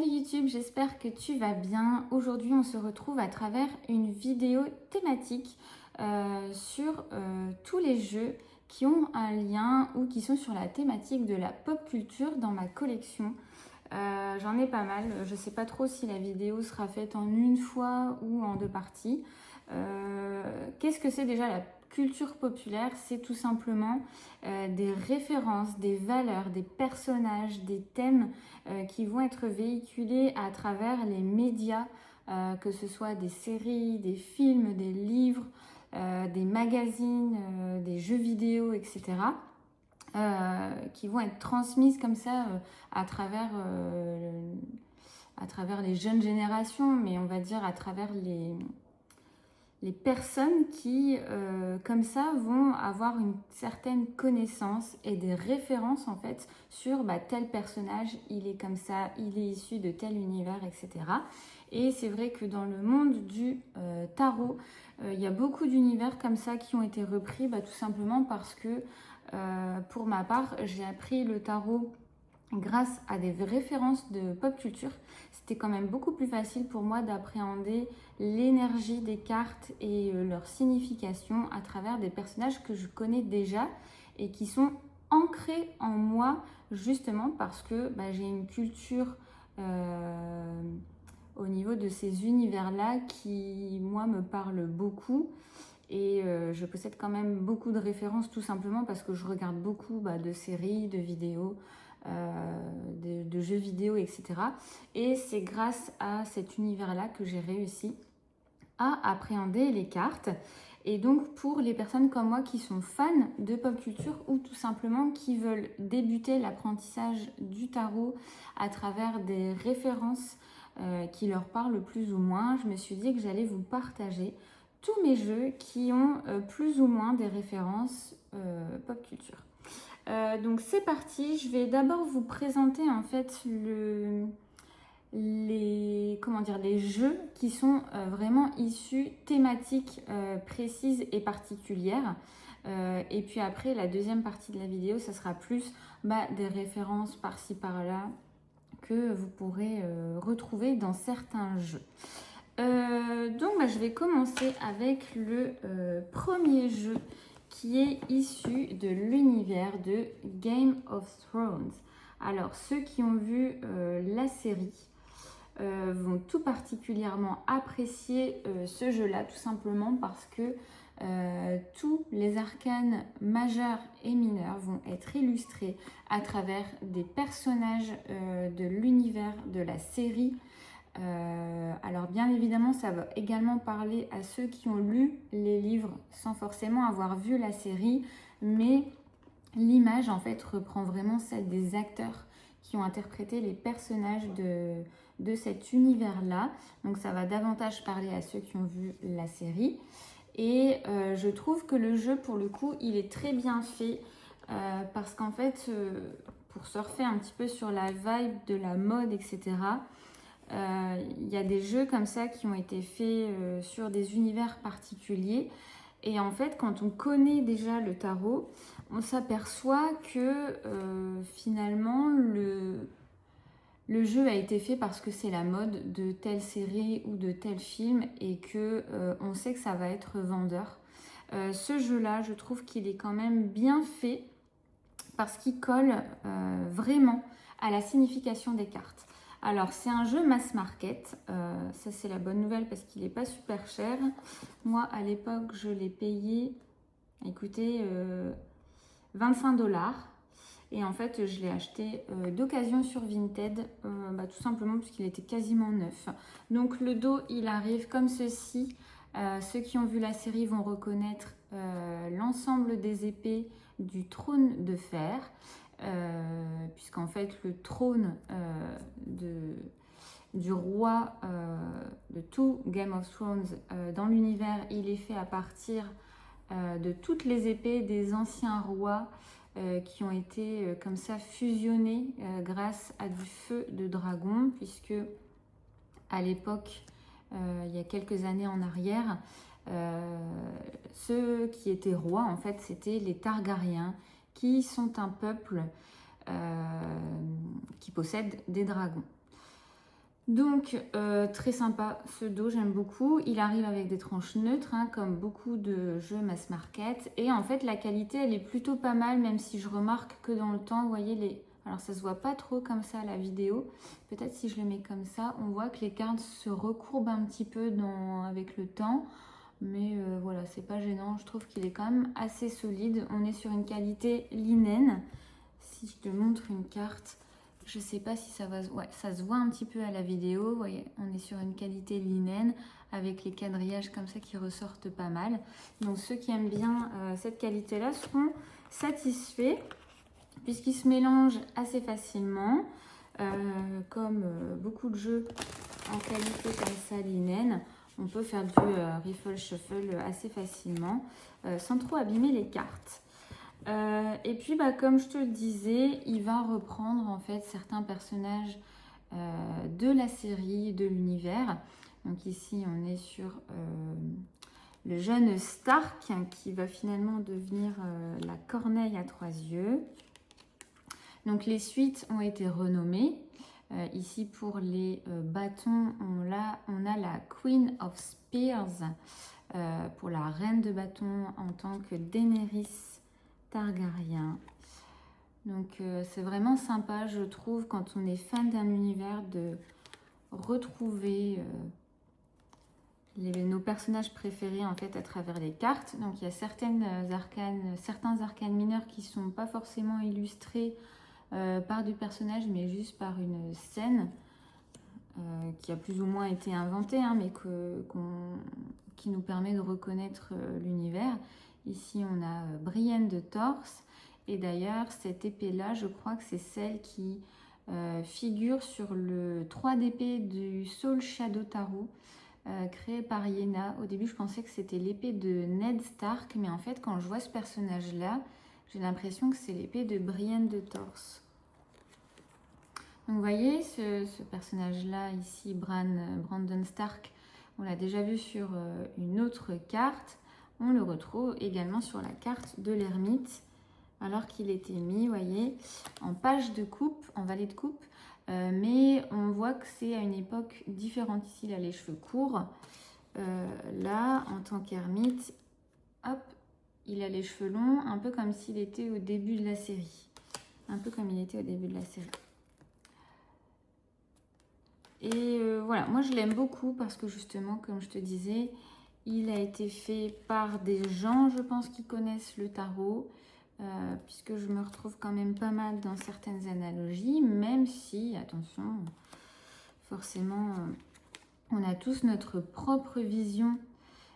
YouTube, j'espère que tu vas bien. Aujourd'hui, on se retrouve à travers une vidéo thématique sur tous les jeux qui ont un lien ou qui sont sur la thématique de la pop culture dans ma collection. J'en ai pas mal. Je ne sais pas trop si la vidéo sera faite en une fois ou en deux parties. Qu'est-ce que c'est déjà la culture populaire? C'est tout simplement des références, des valeurs, des personnages, des thèmes qui vont être véhiculés à travers les médias, que ce soit des séries, des films, des livres, des magazines, des jeux vidéo, etc. Qui vont être transmises comme ça à travers les jeunes générations, mais on va dire à travers les personnes qui, comme ça, vont avoir une certaine connaissance et des références en fait sur tel personnage, il est comme ça, il est issu de tel univers, etc. Et c'est vrai que dans le monde du tarot, il y a beaucoup d'univers comme ça qui ont été repris, tout simplement parce que pour ma part, j'ai appris le tarot grâce à des références de pop culture. C'était quand même beaucoup plus facile pour moi d'appréhender l'énergie des cartes et leur signification à travers des personnages que je connais déjà et qui sont ancrés en moi justement parce que j'ai une culture au niveau de ces univers-là qui, moi, me parle beaucoup. Et je possède quand même beaucoup de références tout simplement parce que je regarde beaucoup de séries, de vidéos, de jeux vidéo, etc. Et c'est grâce à cet univers-là que j'ai réussi à appréhender les cartes. Et donc pour les personnes comme moi qui sont fans de pop culture ou tout simplement qui veulent débuter l'apprentissage du tarot à travers des références qui leur parlent plus ou moins, je me suis dit que j'allais vous partager tous mes jeux qui ont plus ou moins des références pop culture. Donc c'est parti, je vais d'abord vous présenter en fait les jeux qui sont vraiment issus thématiques précises et particulières. Et puis après, la deuxième partie de la vidéo, ça sera plus des références par-ci par-là que vous pourrez retrouver dans certains jeux. Donc je vais commencer avec le premier jeu qui est issu de l'univers de Game of Thrones. Alors ceux qui ont vu la série vont tout particulièrement apprécier ce jeu-là, tout simplement parce que tous les arcanes majeurs et mineurs vont être illustrés à travers des personnages de l'univers de la série. Alors bien évidemment ça va également parler à ceux qui ont lu les livres sans forcément avoir vu la série, mais l'image en fait reprend vraiment celle des acteurs qui ont interprété les personnages de cet univers là, donc ça va davantage parler à ceux qui ont vu la série. Et je trouve que le jeu pour le coup il est très bien fait parce qu'en fait pour surfer un petit peu sur la vibe de la mode, etc. Il y a des jeux comme ça qui ont été faits sur des univers particuliers. Et en fait, quand on connaît déjà le tarot, on s'aperçoit que finalement, le jeu a été fait parce que c'est la mode de telle série ou de tel film et que on sait que ça va être vendeur. Ce jeu-là, je trouve qu'il est quand même bien fait parce qu'il colle vraiment à la signification des cartes. Alors, c'est un jeu mass market. Ça, c'est la bonne nouvelle parce qu'il n'est pas super cher. Moi, à l'époque, je l'ai payé, écoutez, 25 $. Et en fait, je l'ai acheté d'occasion sur Vinted, tout simplement parce qu'il était quasiment neuf. Donc, le dos, il arrive comme ceci. Ceux qui ont vu la série vont reconnaître l'ensemble des épées du trône de fer. Puisqu'en fait le trône du roi de tout Game of Thrones dans l'univers, il est fait à partir de toutes les épées des anciens rois qui ont été comme ça fusionnés grâce à du feu de dragon, puisque à l'époque, il y a quelques années en arrière, ceux qui étaient rois en fait c'était les Targaryens, qui sont un peuple qui possède des dragons. Donc, très sympa ce dos, j'aime beaucoup. Il arrive avec des tranches neutres, hein, comme beaucoup de jeux mass market. Et en fait, la qualité, elle est plutôt pas mal, même si je remarque que dans le temps, vous voyez, alors ça se voit pas trop comme ça à la vidéo. Peut-être si je le mets comme ça, on voit que les cartes se recourbent un petit peu avec le temps. Mais voilà, c'est pas gênant. Je trouve qu'il est quand même assez solide. On est sur une qualité linen. Si je te montre une carte... Je sais pas si ça va... Ouais, ça se voit un petit peu à la vidéo. Vous voyez, on est sur une qualité linen avec les quadrillages comme ça qui ressortent pas mal. Donc ceux qui aiment bien cette qualité-là seront satisfaits puisqu'ils se mélangent assez facilement. Comme beaucoup de jeux en qualité comme ça linen, on peut faire du riffle shuffle assez facilement sans trop abîmer les cartes. Et puis, comme je te le disais, il va reprendre en fait certains personnages de la série, de l'univers. Donc ici, on est sur le jeune Stark qui va finalement devenir la corneille à 3 yeux. Donc les suites ont été renommées. Ici, pour les bâtons, on a la Queen of Spears pour la reine de bâtons en tant que Daenerys Targaryen. Donc c'est vraiment sympa, je trouve, quand on est fan d'un univers, de retrouver nos personnages préférés en fait à travers les cartes. Donc il y a certains arcanes mineurs qui ne sont pas forcément illustrés par du personnage, mais juste par une scène qui a plus ou moins été inventée, hein, mais qui nous permet de reconnaître l'univers. Ici, on a Brienne de Torse. Et d'ailleurs, cette épée-là, je crois que c'est celle qui figure sur le 3 d'épée du Soul Shadow Tarot, créé par Yenna. Au début, je pensais que c'était l'épée de Ned Stark, mais en fait, quand je vois ce personnage-là, j'ai l'impression que c'est l'épée de Brienne de Torse. Donc, vous voyez, ce personnage-là, ici, Brandon Stark, on l'a déjà vu sur une autre carte. On le retrouve également sur la carte de l'ermite, alors qu'il était mis, vous voyez, en page de coupe, en valet de coupe. Mais on voit que c'est à une époque différente. Ici, il a les cheveux courts. Là, en tant qu'ermite, hop, il a les cheveux longs, un peu comme s'il était au début de la série. Un peu comme il était au début de la série. Et voilà, moi je l'aime beaucoup parce que justement, comme je te disais, il a été fait par des gens, je pense, qui connaissent le tarot, puisque je me retrouve quand même pas mal dans certaines analogies, même si, attention, forcément, on a tous notre propre vision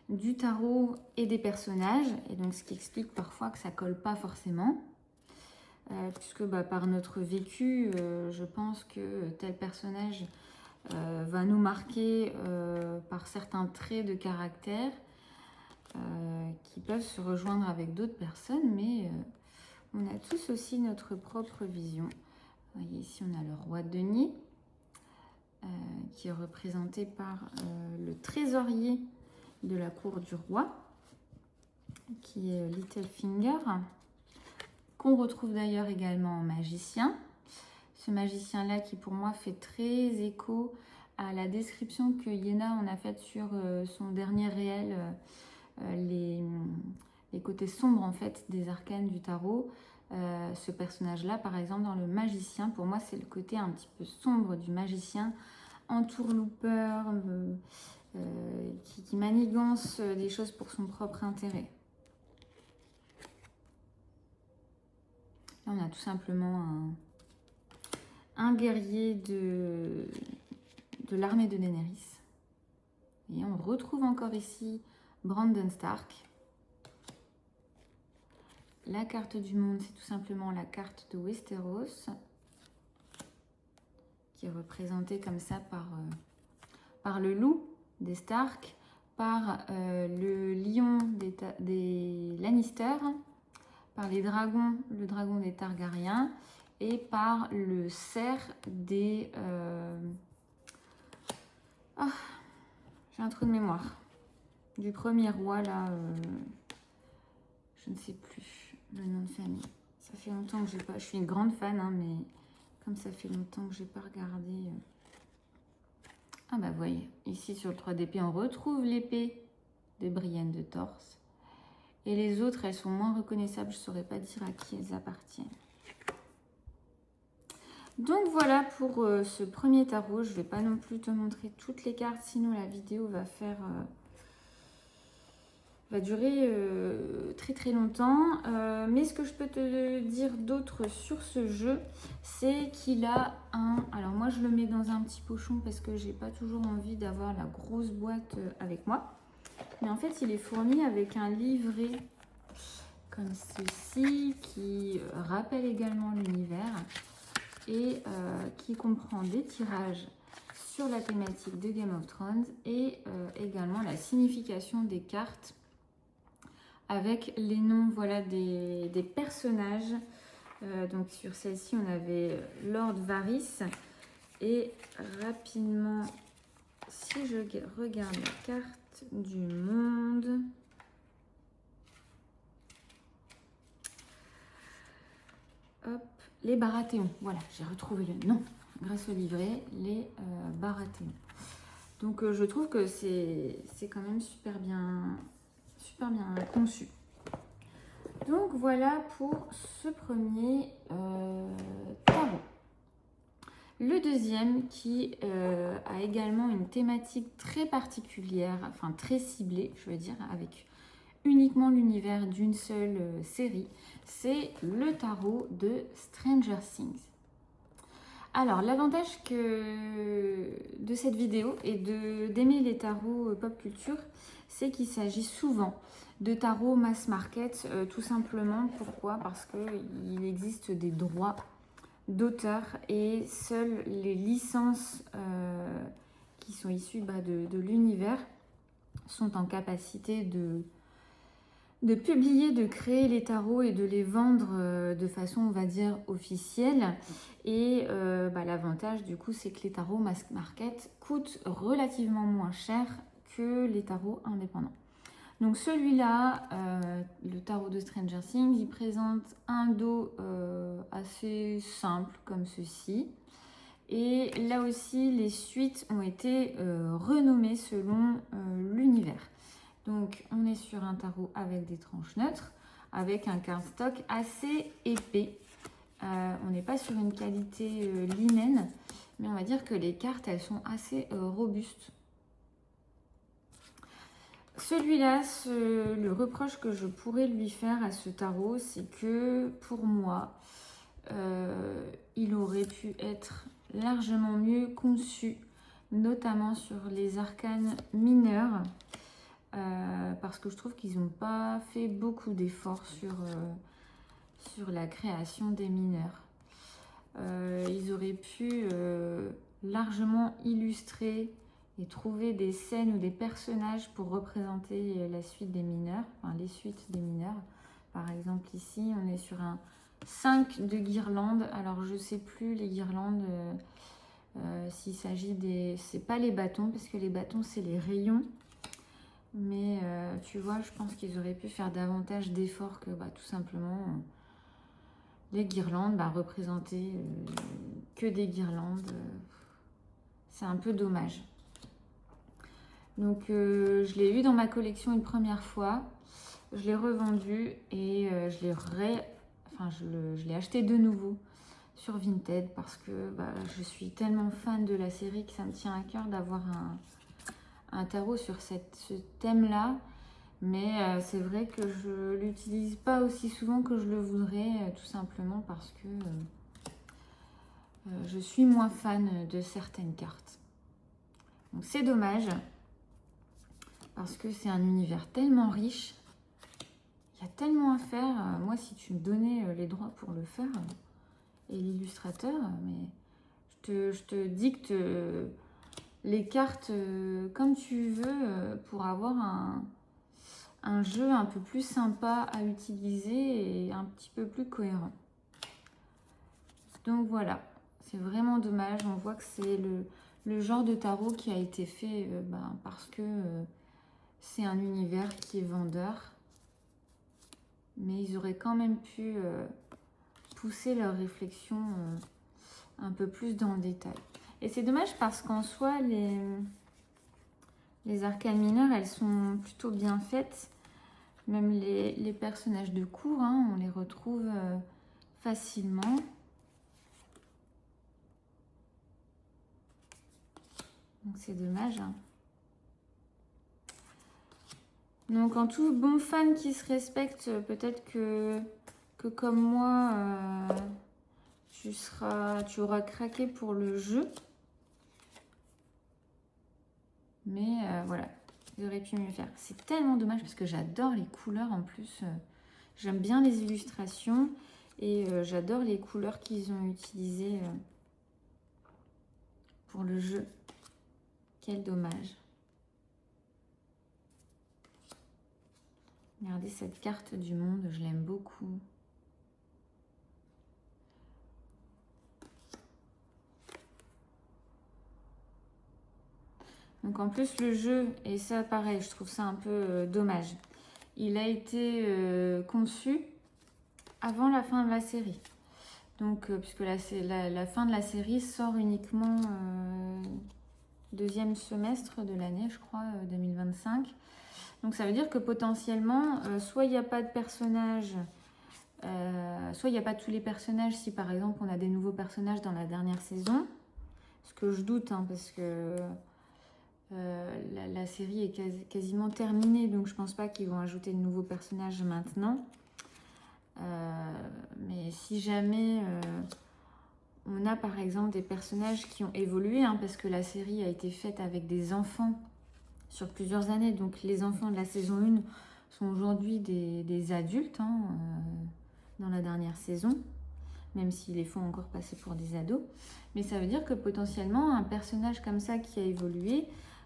du tarot et des personnages, et donc ce qui explique parfois que ça colle pas forcément. Puisque par notre vécu, je pense que tel personnage va nous marquer par certains traits de caractère qui peuvent se rejoindre avec d'autres personnes, mais on a tous aussi notre propre vision. Vous voyez, ici, on a le roi de denier qui est représenté par le trésorier de la cour du roi, qui est Littlefinger, qu'on retrouve d'ailleurs également en magicien. Ce magicien-là qui pour moi fait très écho à la description que Yenna en a faite sur son dernier réel, les côtés sombres en fait des arcanes du tarot. Ce personnage-là, par exemple, dans le magicien, pour moi c'est le côté un petit peu sombre du magicien, entourloupeur, qui manigance des choses pour son propre intérêt. Là, on a tout simplement un guerrier de l'armée de Daenerys. Et on retrouve encore ici Brandon Stark. La carte du monde, c'est tout simplement la carte de Westeros, qui est représentée comme ça par le loup des Stark, par le lion des Lannister, par les dragons, le dragon des Targaryens, et par le cerf des... Oh, j'ai un trou de mémoire. Du premier roi, là, je ne sais plus le nom de famille. Ça fait longtemps que j'ai pas... Je suis une grande fan, hein, mais comme ça fait longtemps que j'ai pas regardé... Ah bah vous voyez, ici sur le 3 d'épée, on retrouve l'épée de Brienne de Torse. Et les autres, elles sont moins reconnaissables, je ne saurais pas dire à qui elles appartiennent. Donc voilà pour ce premier tarot. Je ne vais pas non plus te montrer toutes les cartes, sinon la vidéo va faire... va durer très très longtemps. Mais ce que je peux te dire d'autre sur ce jeu, c'est qu'il a un... Alors moi je le mets dans un petit pochon parce que j'ai pas toujours envie d'avoir la grosse boîte avec moi. Mais en fait il est fourni avec un livret comme ceci qui rappelle également l'univers et qui comprend des tirages sur la thématique de Game of Thrones et également la signification des cartes avec les noms voilà, des personnages. Donc sur celle-ci, on avait Lord Varys. Et rapidement, si je regarde la carte du monde... Hop, les Baratheons. Voilà, j'ai retrouvé le nom grâce au livret, les Baratheons. Donc je trouve que c'est quand même super bien conçu. Donc voilà pour ce premier tarot. Le deuxième qui a également une thématique très particulière, enfin très ciblée, je veux dire, avec uniquement l'univers d'une seule série, c'est le tarot de Stranger Things. Alors, l'avantage de cette vidéo et d'aimer les tarots pop culture, c'est qu'il s'agit souvent de tarots mass market, tout simplement. Pourquoi? Parce qu'il existe des droits d'auteur et seules les licences qui sont issues de l'univers sont en capacité de publier, de créer les tarots et de les vendre de façon, on va dire, officielle. Et l'avantage, du coup, c'est que les tarots mass market coûtent relativement moins cher que les tarots indépendants. Donc celui-là, le tarot de Stranger Things, il présente un dos assez simple comme ceci. Et là aussi, les suites ont été renommées selon l'univers. Donc, on est sur un tarot avec des tranches neutres, avec un cardstock assez épais. On n'est pas sur une qualité linen, mais on va dire que les cartes, elles sont assez robustes. Celui-là, le reproche que je pourrais lui faire à ce tarot, c'est que pour moi, il aurait pu être largement mieux conçu, notamment sur les arcanes mineurs. Parce que je trouve qu'ils n'ont pas fait beaucoup d'efforts sur la création des mineurs. Ils auraient pu largement illustrer et trouver des scènes ou des personnages pour représenter la suite des mineurs, enfin les suites des mineurs. Par exemple ici, on est sur un 5 de guirlandes. Alors je ne sais plus les guirlandes, s'il s'agit des... C'est pas les bâtons, parce que les bâtons c'est les rayons. Mais tu vois, je pense qu'ils auraient pu faire davantage d'efforts que tout simplement les guirlandes, représenter que des guirlandes. C'est un peu dommage. Donc je l'ai eu dans ma collection une première fois. Je l'ai revendu et je l'ai acheté de nouveau sur Vinted parce que je suis tellement fan de la série que ça me tient à cœur d'avoir un tarot sur ce thème-là, mais c'est vrai que je l'utilise pas aussi souvent que je le voudrais, tout simplement parce que je suis moins fan de certaines cartes. Donc c'est dommage, parce que c'est un univers tellement riche, il y a tellement à faire. Moi, si tu me donnais les droits pour le faire, et l'illustrateur, mais je te dicte les cartes comme tu veux pour avoir un jeu un peu plus sympa à utiliser et un petit peu plus cohérent. Donc voilà, c'est vraiment dommage. On voit que c'est le genre de tarot qui a été fait parce que c'est un univers qui est vendeur. Mais ils auraient quand même pu pousser leur réflexion un peu plus dans le détail. Et c'est dommage parce qu'en soi, les arcanes mineures, elles sont plutôt bien faites. Même les personnages de cour, hein, on les retrouve facilement. Donc c'est dommage. Hein. Donc en tout bon fan qui se respecte, peut-être que comme moi, tu auras craqué pour le jeu. Mais voilà, ils auraient pu mieux faire. C'est tellement dommage parce que j'adore les couleurs en plus. J'aime bien les illustrations et j'adore les couleurs qu'ils ont utilisées pour le jeu. Quel dommage. Regardez cette carte du monde, je l'aime beaucoup. Donc en plus le jeu, et ça pareil, je trouve ça un peu dommage. Il a été conçu avant la fin de la série. Donc puisque la fin de la série sort uniquement deuxième semestre de l'année, je crois, 2025. Donc ça veut dire que potentiellement, soit il n'y a pas de personnages, soit il n'y a pas tous les personnages si par exemple on a des nouveaux personnages dans la dernière saison. Ce que je doute, hein, parce que la série est quasiment terminée, donc je pense pas qu'ils vont ajouter de nouveaux personnages maintenant. Mais si jamais on a par exemple des personnages qui ont évolué, hein, parce que la série a été faite avec des enfants sur plusieurs années, donc les enfants de la saison 1 sont aujourd'hui des adultes, hein, dans la dernière saison, même s'ils les font encore passer pour des ados. Mais ça veut dire que potentiellement un personnage comme ça qui a évolué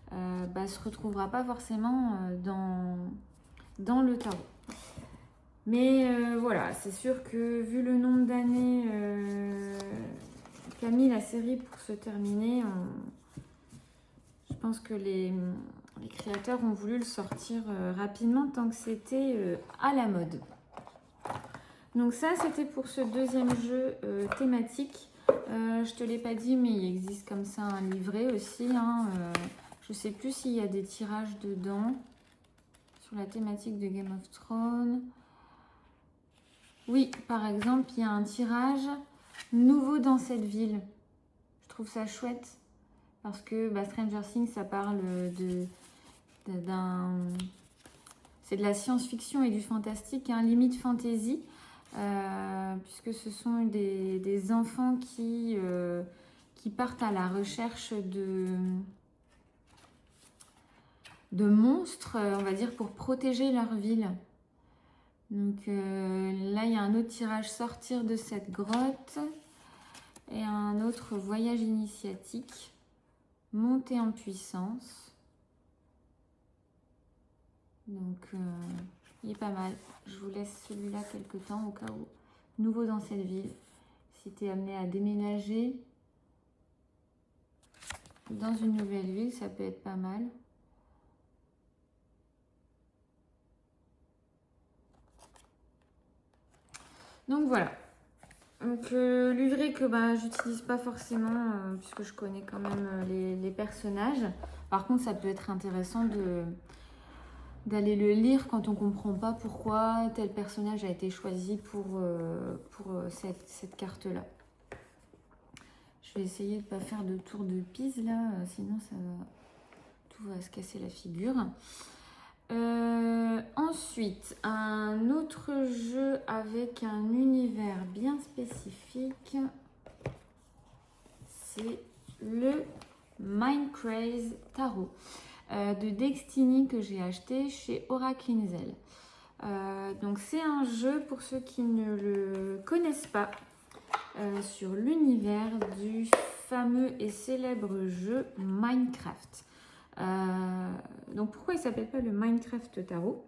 se retrouvera pas forcément dans le tarot. Mais voilà, c'est sûr que vu le nombre d'années qu'a mis la série pour se terminer, je pense que les créateurs ont voulu le sortir rapidement tant que c'était à la mode. Donc ça, c'était pour ce deuxième jeu thématique. Je te l'ai pas dit, mais il existe comme ça un livret aussi. Hein, je sais plus s'il y a des tirages dedans sur la thématique de Game of Thrones. Oui, par exemple, il y a un tirage nouveau dans cette ville. Je trouve ça chouette parce que Stranger Things, ça parle c'est de la science-fiction et du fantastique, hein, limite fantasy, puisque ce sont des enfants qui partent à la recherche de monstres, on va dire, pour protéger leur ville. Donc là, il y a un autre tirage, sortir de cette grotte, et un autre voyage initiatique, monter en puissance. Donc il est pas mal. Je vous laisse celui-là quelque temps au cas où. Nouveau dans cette ville. Si tu es amené à déménager dans une nouvelle ville, ça peut être pas mal. Donc voilà. Donc le livret que j'utilise pas forcément puisque je connais quand même les personnages. Par contre, ça peut être intéressant d'aller le lire quand on comprend pas pourquoi tel personnage a été choisi pour cette carte-là. Je vais essayer de pas faire de tour de Pise là, sinon tout va se casser la figure. Ensuite, un autre jeu avec un univers bien spécifique, c'est le Mindcraze Tarot de Destiny que j'ai acheté chez Oracle Inzel. Donc c'est un jeu, pour ceux qui ne le connaissent pas, sur l'univers du fameux et célèbre jeu Minecraft. Donc pourquoi il ne s'appelle pas le Minecraft Tarot?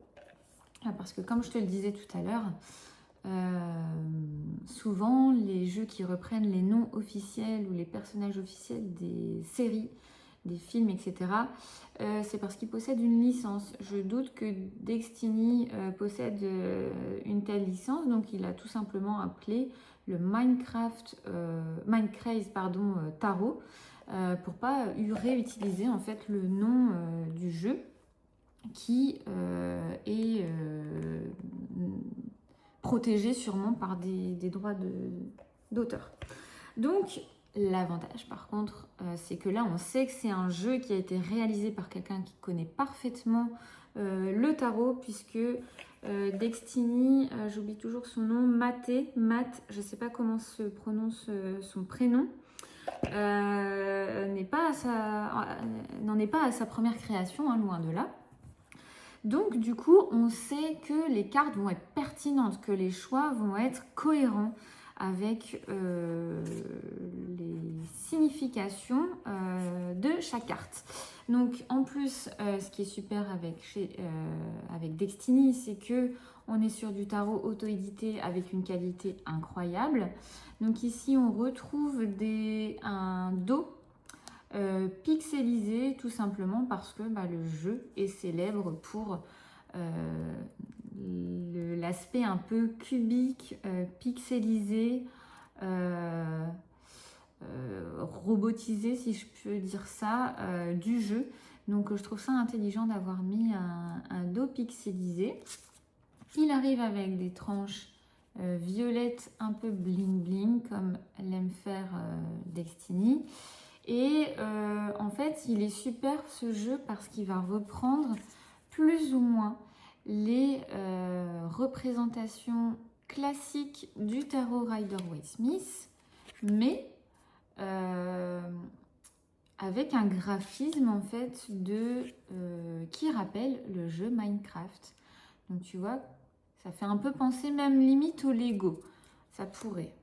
Parce que comme je te le disais tout à l'heure, souvent les jeux qui reprennent les noms officiels ou les personnages officiels des séries, des films, etc., c'est parce qu'ils possèdent une licence. Je doute que Destiny possède une telle licence, donc il a tout simplement appelé le Minecraze Tarot. pour pas réutiliser en fait le nom du jeu qui est protégé sûrement par des droits d'auteur. Donc l'avantage par contre, c'est que là on sait que c'est un jeu qui a été réalisé par quelqu'un qui connaît parfaitement le tarot, puisque Destiny, j'oublie toujours son nom, Matt, je sais pas comment se prononce son prénom, n'en est pas à sa première création, hein, loin de là. Donc du coup, on sait que les cartes vont être pertinentes, que les choix vont être cohérents avec les significations de chaque carte. Donc en plus, ce qui est super avec Destiny, c'est que on est sur du tarot auto-édité avec une qualité incroyable. Donc ici, on retrouve un dos pixelisé, tout simplement parce que le jeu est célèbre pour l'aspect un peu cubique, pixelisé, robotisé, si je peux dire ça, du jeu. Donc je trouve ça intelligent d'avoir mis un dos pixelisé. Il arrive avec des tranches violettes un peu bling bling, comme l'aime faire Destiny. Et en fait, il est super ce jeu parce qu'il va reprendre plus ou moins les représentations classiques du tarot Rider-Waite-Smith, mais avec un graphisme en fait qui rappelle le jeu Minecraft. Donc tu vois, ça fait un peu penser même limite au Lego, ça pourrait.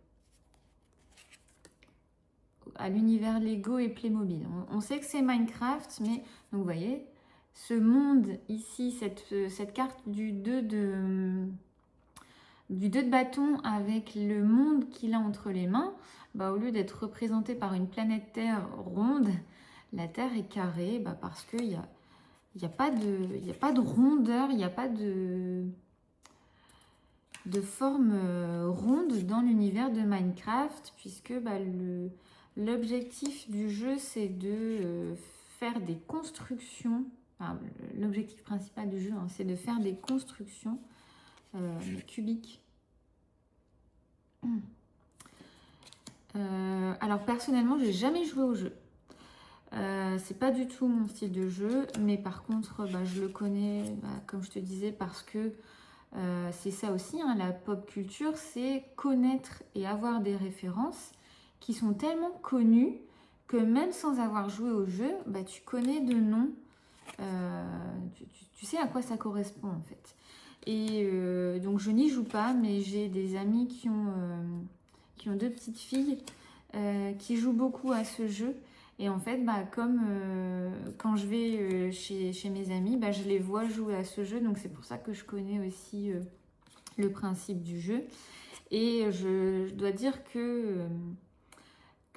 À l'univers Lego et Playmobil. On sait que c'est Minecraft, mais donc vous voyez, ce monde ici, cette carte du 2 de bâton avec le monde qu'il a entre les mains, au lieu d'être représenté par une planète Terre ronde, la Terre est carrée, parce qu'il n'y a pas de rondeur, il n'y a pas de forme ronde dans l'univers de Minecraft, puisque l'objectif du jeu, c'est de faire des constructions. Enfin, l'objectif principal du jeu, hein, c'est de faire des constructions cubiques. Alors personnellement, j'ai jamais joué au jeu. C'est pas du tout mon style de jeu, mais par contre, je le connais, comme je te disais, parce que c'est ça aussi, hein, la pop culture, c'est connaître et avoir des références qui sont tellement connues que même sans avoir joué au jeu, tu connais de nom, tu sais à quoi ça correspond en fait. Et donc je n'y joue pas, mais j'ai des amis qui ont 2 petites filles qui jouent beaucoup à ce jeu. Et en fait, comme quand je vais chez mes amis, je les vois jouer à ce jeu. Donc c'est pour ça que je connais aussi le principe du jeu. Et je dois dire que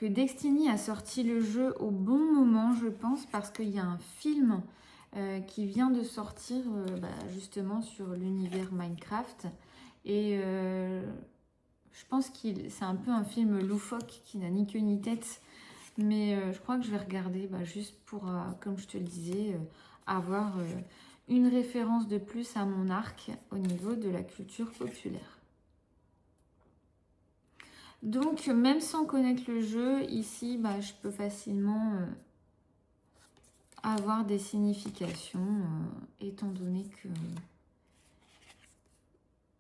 Destiny a sorti le jeu au bon moment, je pense, parce qu'il y a un film qui vient de sortir justement sur l'univers Minecraft. Et je pense que c'est un peu un film loufoque qui n'a ni queue ni tête. Mais je crois que je vais regarder juste pour, comme je te le disais, avoir une référence de plus à mon arc au niveau de la culture populaire. Donc, même sans connaître le jeu, ici, je peux facilement avoir des significations, étant donné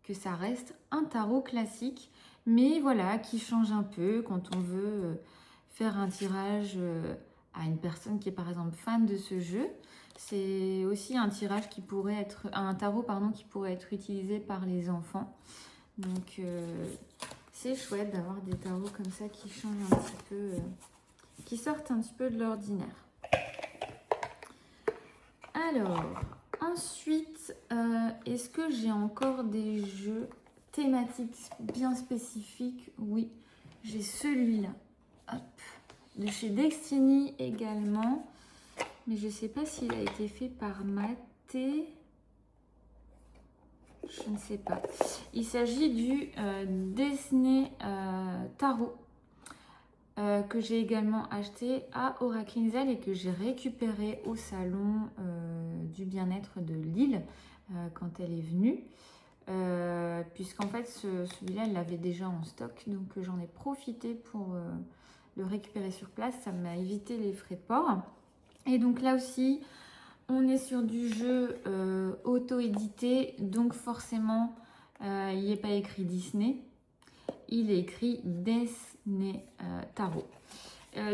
que ça reste un tarot classique, mais voilà, qui change un peu quand on veut faire un tirage à une personne qui est par exemple fan de ce jeu. C'est aussi un tirage qui pourrait être, un tarot pardon, qui pourrait être utilisé par les enfants. Donc c'est chouette d'avoir des tarots comme ça qui changent un petit peu, qui sortent un petit peu de l'ordinaire. Alors, ensuite, est-ce que j'ai encore des jeux thématiques bien spécifiques? Oui, j'ai celui-là. Hop. De chez Destiny également. Mais je ne sais pas s'il a été fait par Maté. Je ne sais pas. Il s'agit du Disney Tarot. que j'ai également acheté à Oracle Inzel et que j'ai récupéré au salon du bien-être de Lille quand elle est venue. Puisqu'en fait celui-là elle l'avait déjà en stock, donc j'en ai profité pour le récupérer sur place. Ça m'a évité les frais de port. Et donc là aussi on est sur du jeu auto-édité, donc forcément il n'y est pas écrit Disney, il est écrit Disney Tarot.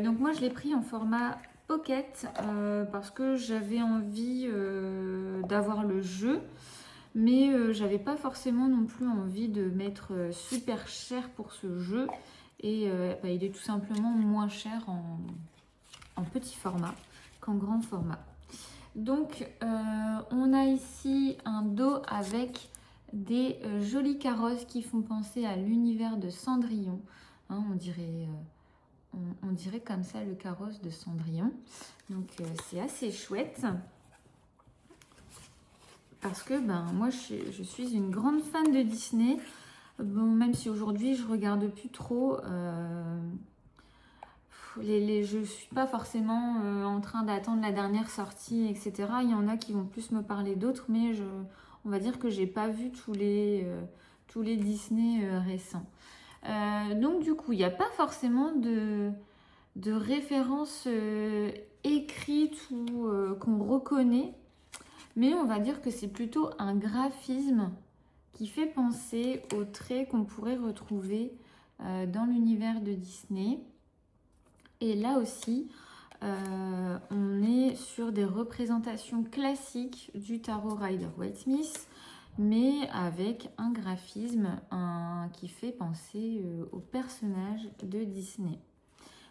Donc moi je l'ai pris en format pocket parce que j'avais envie d'avoir le jeu, mais j'avais pas forcément non plus envie de mettre super cher pour ce jeu. Et il est tout simplement moins cher en petit format qu'en grand format. Donc on a ici un dos avec des jolis carrosses qui font penser à l'univers de Cendrillon. Hein, on dirait comme ça le carrosse de Cendrillon. Donc c'est assez chouette. Parce que moi je suis une grande fan de Disney. Bon, même si aujourd'hui je regarde plus trop. Je ne suis pas forcément en train d'attendre la dernière sortie, etc. Il y en a qui vont plus me parler d'autres, mais on va dire que j'ai pas vu tous les Disney récents. Donc du coup, il n'y a pas forcément de références écrites ou qu'on reconnaît, mais on va dire que c'est plutôt un graphisme qui fait penser aux traits qu'on pourrait retrouver dans l'univers de Disney. Et là aussi, on est sur des représentations classiques du tarot Rider-Waite-Smith, mais avec un graphisme qui fait penser aux personnages de Disney.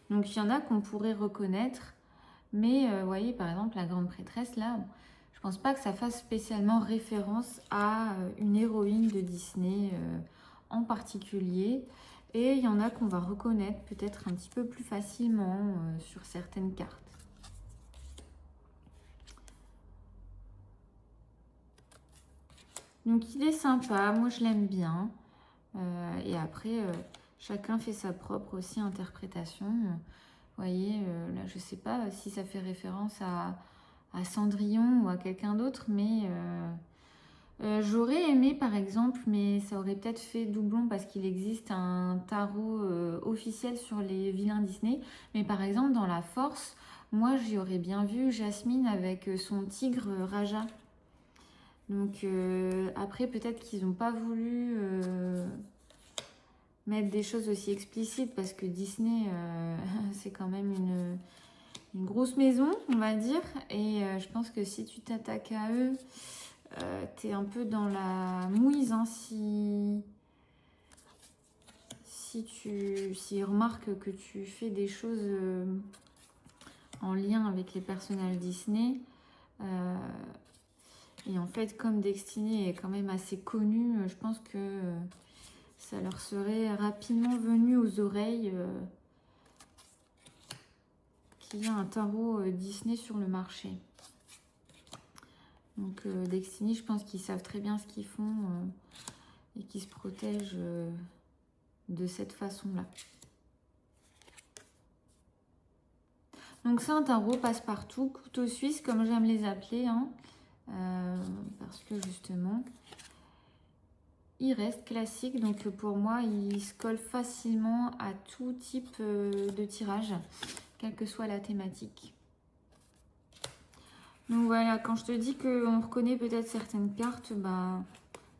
Donc il y en a qu'on pourrait reconnaître, mais vous voyez par exemple la grande prêtresse là, je pense pas que ça fasse spécialement référence à une héroïne de Disney en particulier. Et il y en a qu'on va reconnaître peut-être un petit peu plus facilement sur certaines cartes. Donc il est sympa, moi je l'aime bien. Et après, chacun fait sa propre aussi interprétation. Vous voyez, là je sais pas si ça fait référence à Cendrillon ou à quelqu'un d'autre, mais j'aurais aimé par exemple, mais ça aurait peut-être fait doublon parce qu'il existe un tarot officiel sur les vilains Disney. Mais par exemple dans la Force, moi j'y aurais bien vu Jasmine avec son tigre Raja. Donc après peut-être qu'ils n'ont pas voulu mettre des choses aussi explicites parce que Disney c'est quand même une grosse maison on va dire. Et je pense que si tu t'attaques à eux, t'es un peu dans la mouise hein, s'ils remarquent que tu fais des choses en lien avec les personnages Disney. Et en fait, comme Destiny est quand même assez connu, je pense que ça leur serait rapidement venu aux oreilles qu'il y a un tarot Disney sur le marché. Donc Destiny, je pense qu'ils savent très bien ce qu'ils font et qu'ils se protègent de cette façon-là. Donc c'est un tarot passe-partout, couteau suisse comme j'aime les appeler, hein, parce que justement, il reste classique. Donc pour moi, il se colle facilement à tout type de tirage, quelle que soit la thématique. Donc voilà, quand je te dis qu'on reconnaît peut-être certaines cartes, bah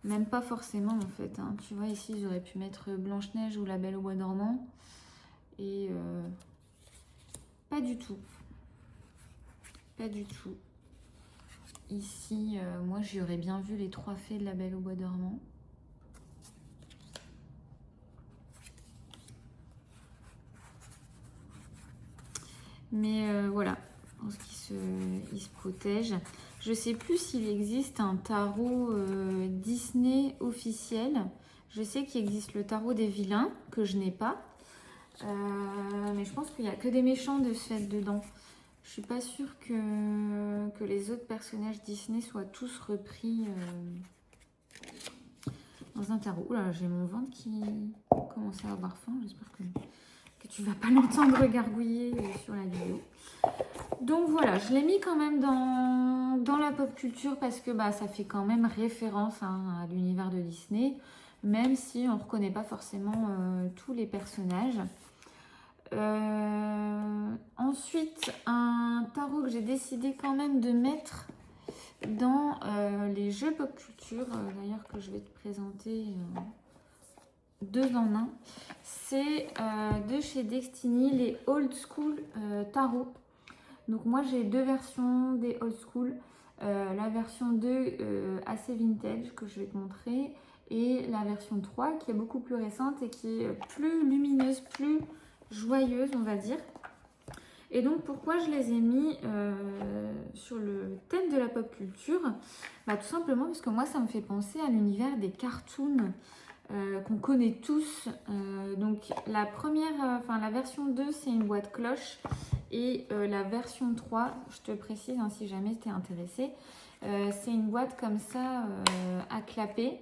même pas forcément en fait. Hein. Tu vois ici, j'aurais pu mettre Blanche-Neige ou La Belle au Bois dormant. Et pas du tout. Pas du tout. Ici, moi j'y aurais bien vu les 3 fées de La Belle au Bois dormant. Mais voilà. Je pense qu'il se protège. Je ne sais plus s'il existe un tarot Disney officiel. Je sais qu'il existe le tarot des vilains, que je n'ai pas. Mais je pense qu'il n'y a que des méchants de ce fait dedans. Je ne suis pas sûre que les autres personnages Disney soient tous repris dans un tarot. Oula, j'ai mon ventre qui commence à avoir faim. J'espère que tu vas pas l'entendre gargouiller sur la vidéo. Donc voilà, je l'ai mis quand même dans la pop culture parce que bah, ça fait quand même référence à l'univers de Disney, même si on ne reconnaît pas forcément tous les personnages. Ensuite, un tarot que j'ai décidé quand même de mettre dans les jeux pop culture, d'ailleurs que je vais te présenter deux en un, c'est de chez Destiny, les Old School Tarot. Donc moi j'ai deux versions des Old School, la version 2 assez vintage que je vais te montrer, et la version 3 qui est beaucoup plus récente et qui est plus lumineuse, plus joyeuse on va dire. Et donc pourquoi je les ai mis sur le thème de la pop culture, bah, tout simplement parce que moi ça me fait penser à l'univers des cartoons qu'on connaît tous. Donc la première, la version 2 c'est une boîte cloche, et la version 3, je te précise hein, si jamais tu es intéressé, c'est une boîte comme ça à clapper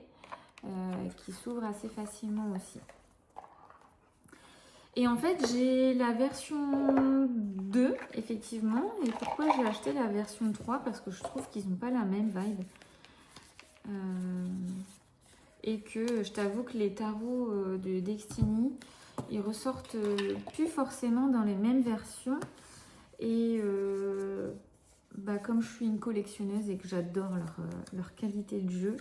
qui s'ouvre assez facilement aussi. Et en fait, j'ai la version 2, effectivement. Et pourquoi j'ai acheté la version 3? Parce que je trouve qu'ils n'ont pas la même vibe. Et que je t'avoue que les tarots de Destiny, ils ressortent plus forcément dans les mêmes versions. Et bah, comme je suis une collectionneuse et que j'adore leur qualité de jeu,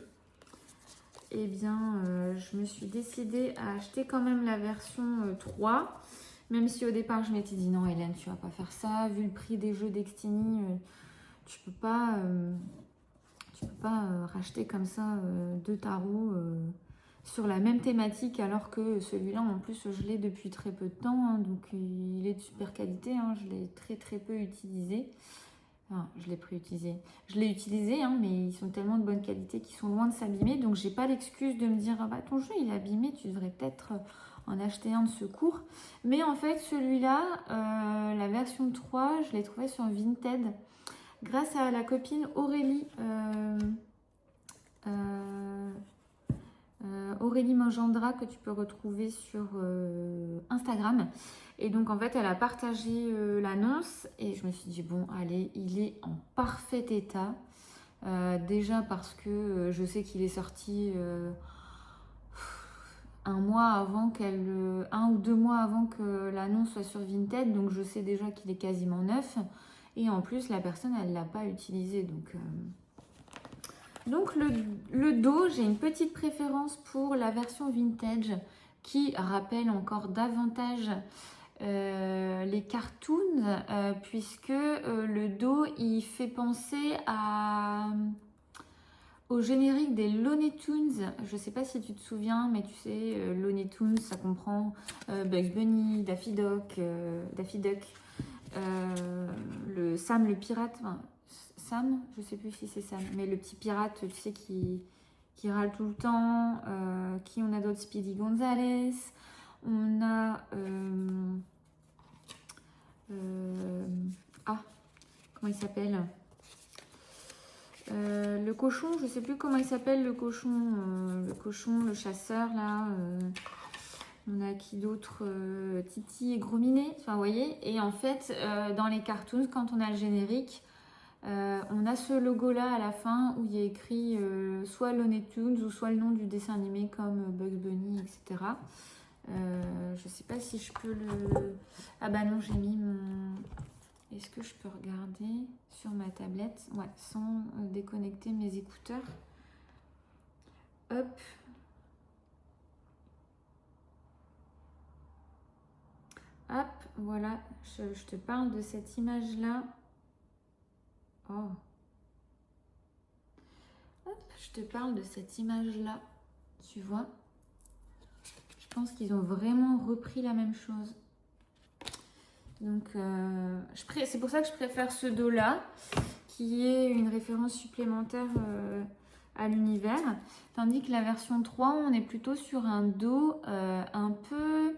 eh bien, je me suis décidée à acheter quand même la version 3. Même si au départ, je m'étais dit non, Hélène, tu vas pas faire ça. Vu le prix des jeux Destiny, tu peux pas racheter comme ça deux tarots sur la même thématique, alors que celui-là, en plus, je l'ai depuis très peu de temps. Hein, donc, il est de super qualité. Hein, je l'ai très peu utilisé. Enfin, je l'ai préutilisé. Je l'ai utilisé, hein, mais ils sont tellement de bonne qualité qu'ils sont loin de s'abîmer. Donc, j'ai pas l'excuse de me dire ah bah, ton jeu il est abîmé, tu devrais peut-être en acheter un de secours. Mais en fait, celui-là, la version 3, je l'ai trouvé sur Vinted grâce à la copine Aurélie. Aurélie Mogendra, que tu peux retrouver sur Instagram. Et donc en fait elle a partagé l'annonce et je me suis dit bon allez, il est en parfait état. Déjà parce que je sais qu'il est sorti un ou 2 mois avant que l'annonce soit sur Vinted, donc je sais déjà qu'il est quasiment neuf. Et en plus la personne elle l'a pas utilisé, donc le dos, j'ai une petite préférence pour la version vintage qui rappelle encore davantage les cartoons, puisque le dos il fait penser au générique des Looney Tunes. Je sais pas si tu te souviens, mais tu sais, Looney Tunes ça comprend Bugs Bunny, Daffy Duck, le Sam le pirate. Enfin, Sam, je sais plus si c'est Sam, mais le petit pirate, tu sais, qui râle tout le temps. Qui on a d'autres? Speedy Gonzales. On a... comment il s'appelle? Le cochon, je sais plus comment il s'appelle, le cochon, le chasseur, là. On a qui d'autre? Titi et Gros Minet, enfin, vous voyez. Et en fait, dans les cartoons, quand on a le générique, on a ce logo là à la fin où il y a écrit soit Looney Tunes ou soit le nom du dessin animé comme Bugs Bunny, etc. Je sais pas si je peux le... Ah bah non, j'ai mis mon... Est-ce que je peux regarder sur ma tablette? Ouais, sans déconnecter mes écouteurs. Hop. Hop, voilà, je te parle de cette image là. Oh. Hop, je te parle de cette image-là, tu vois. Je pense qu'ils ont vraiment repris la même chose. Donc, c'est pour ça que je préfère ce dos-là, qui est une référence supplémentaire à l'univers. Tandis que la version 3, on est plutôt sur un dos un peu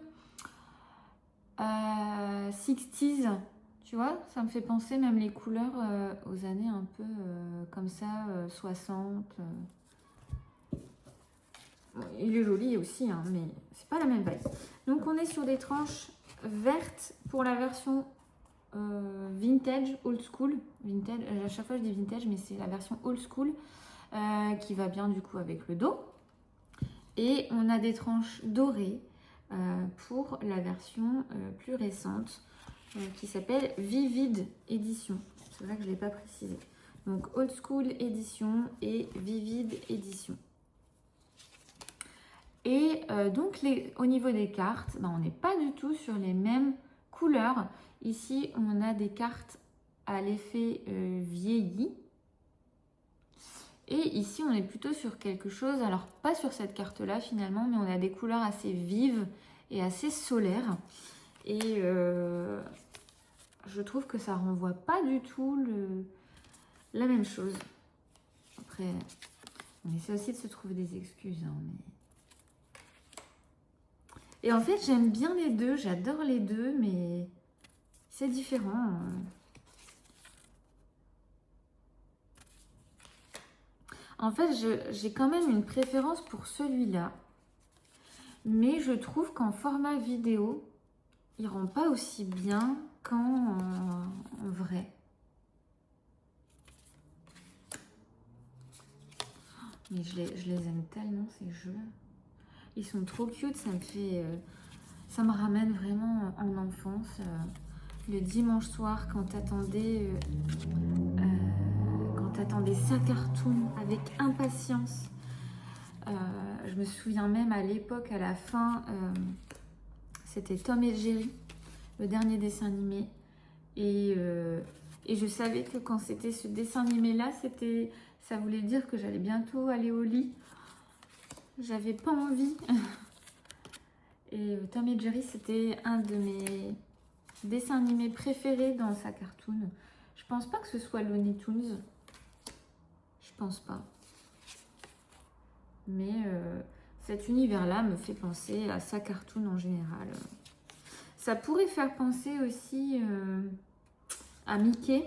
60s. Tu vois, ça me fait penser même les couleurs aux années un peu comme ça, 60. Bon, il est joli aussi, hein, mais c'est pas la même vibe. Donc on est sur des tranches verte pour la version vintage, old school. Vintage, à chaque fois je dis vintage, mais c'est la version old school qui va bien du coup avec le dos. Et on a des tranches dorées pour la version plus récente qui s'appelle Vivid Edition. C'est vrai que je ne l'ai pas précisé. Donc Old School Edition et Vivid Edition. Et donc au niveau des cartes, on n'est pas du tout sur les mêmes couleurs. Ici, on a des cartes à l'effet vieilli. Et ici, on est plutôt sur quelque chose, alors pas sur cette carte-là finalement, mais on a des couleurs assez vives et assez solaires. Et je trouve que ça renvoie pas du tout la même chose. Après, on essaie aussi de se trouver des excuses. Hein, mais... Et en fait, j'aime bien les deux, j'adore les deux, mais c'est différent. En fait, j'ai quand même une préférence pour celui-là. Mais je trouve qu'en format vidéo, il rend pas aussi bien qu'en vrai. Mais je les aime tellement, ces jeux. Ils sont trop cute, ça me ramène vraiment en enfance. Le dimanche soir, quand t'attendais sa cartoon avec impatience. Je me souviens même à l'époque, à la fin, c'était Tom et Jerry, le dernier dessin animé. Et je savais que quand c'était ce dessin animé-là, ça voulait dire que j'allais bientôt aller au lit. J'avais pas envie. Et Tom et Jerry, c'était un de mes dessins animés préférés dans sa cartoon. Je pense pas que ce soit Looney Tunes. Je pense pas. Mais cet univers-là me fait penser à sa cartoon en général. Ça pourrait faire penser aussi à Mickey.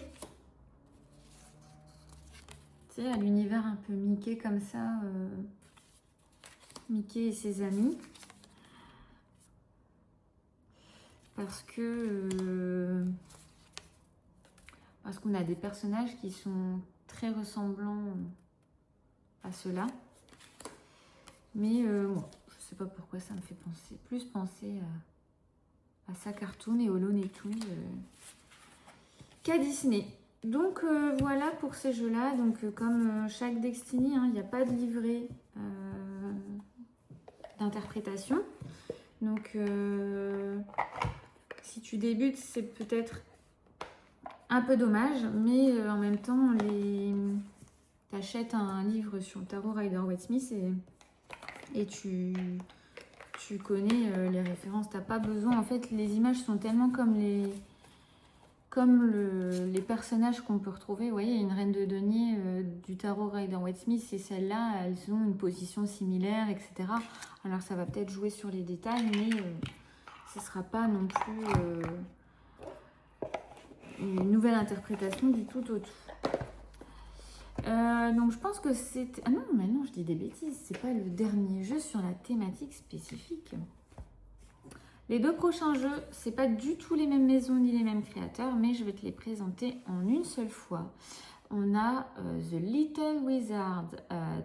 Tu sais, à l'univers un peu Mickey comme ça. Mickey et ses amis. Parce qu'on a des personnages qui sont très ressemblants à ceux-là. Mais bon, je sais pas pourquoi ça me fait plus penser à sa cartoon et au Looney Tunes qu'à Disney. Donc voilà pour ces jeux-là. Donc comme chaque Destiny, il n'y a pas de livret d'interprétation. Donc si tu débutes, c'est peut-être un peu dommage, mais en même temps, tu achètes un livre sur le tarot Rider-Waite Smith et tu connais les références. T'as pas besoin, en fait, les images sont tellement comme les personnages qu'on peut retrouver. Vous voyez, il y a une reine de denier du tarot Rider-Waite Smith, et celles-là, elles ont une position similaire, etc. Alors ça va peut-être jouer sur les détails, mais ce ne sera pas non plus une nouvelle interprétation du tout au tout. Donc je pense que c'est... Ah non, mais non, je dis des bêtises. C'est pas le dernier jeu sur la thématique spécifique. Les deux prochains jeux, c'est pas du tout les mêmes maisons ni les mêmes créateurs, mais je vais te les présenter en une seule fois. On a The Little Wizard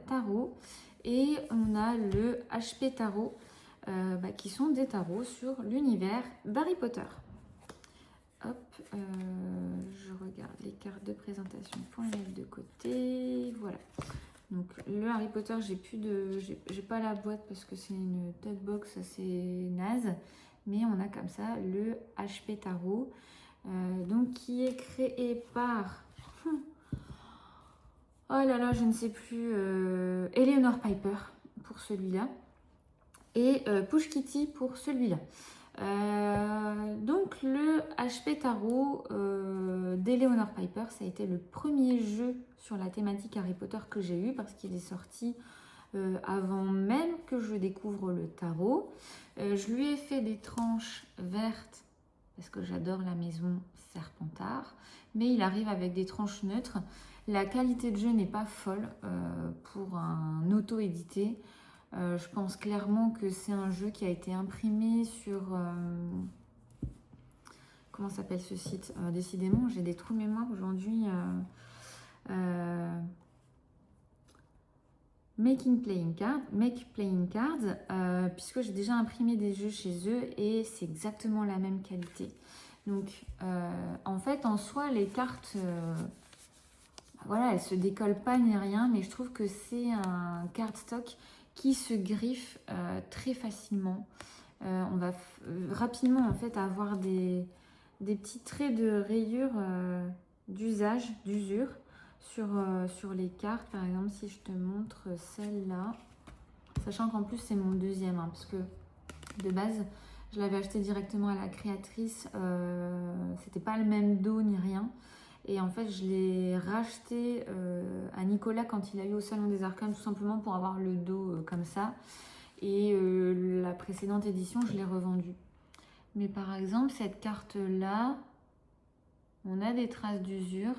Tarot et on a le HP Tarot, qui sont des tarots sur l'univers d'Harry Potter. Hop, je regarde les cartes de présentation pour les mettre de côté. Voilà. Donc le Harry Potter, j'ai pas la boîte parce que c'est une tote box assez naze, mais on a comme ça le HP Tarot, donc qui est créé par oh là là, je ne sais plus, Eleanor Piper pour celui-là et Push Kitty pour celui-là. Donc le HP Tarot d'Eleanor Piper, ça a été le premier jeu sur la thématique Harry Potter que j'ai eu parce qu'il est sorti avant même que je découvre le tarot. Je lui ai fait des tranches vertes parce que j'adore la maison Serpentard, mais il arrive avec des tranches neutres. La qualité de jeu n'est pas folle pour un auto-édité. Je pense clairement que c'est un jeu qui a été imprimé sur comment s'appelle ce site. Décidément, j'ai des trous de mémoire aujourd'hui. Make Playing Cards, puisque j'ai déjà imprimé des jeux chez eux et c'est exactement la même qualité. Donc, en fait, en soi, les cartes, voilà, elles se décollent pas ni rien, mais je trouve que c'est un cardstock qui se griffe très facilement. On va rapidement, en fait, avoir des petits traits de rayures d'usure sur les cartes. Par exemple, si je te montre celle-là, sachant qu'en plus c'est mon deuxième, hein, parce que de base je l'avais acheté directement à la créatrice, c'était pas le même dos ni rien, et en fait je l'ai racheté à Nicolas quand il a eu au Salon des Arcanes, tout simplement pour avoir le dos comme ça, et la précédente édition je l'ai revendue. Mais par exemple cette carte là, on a des traces d'usure.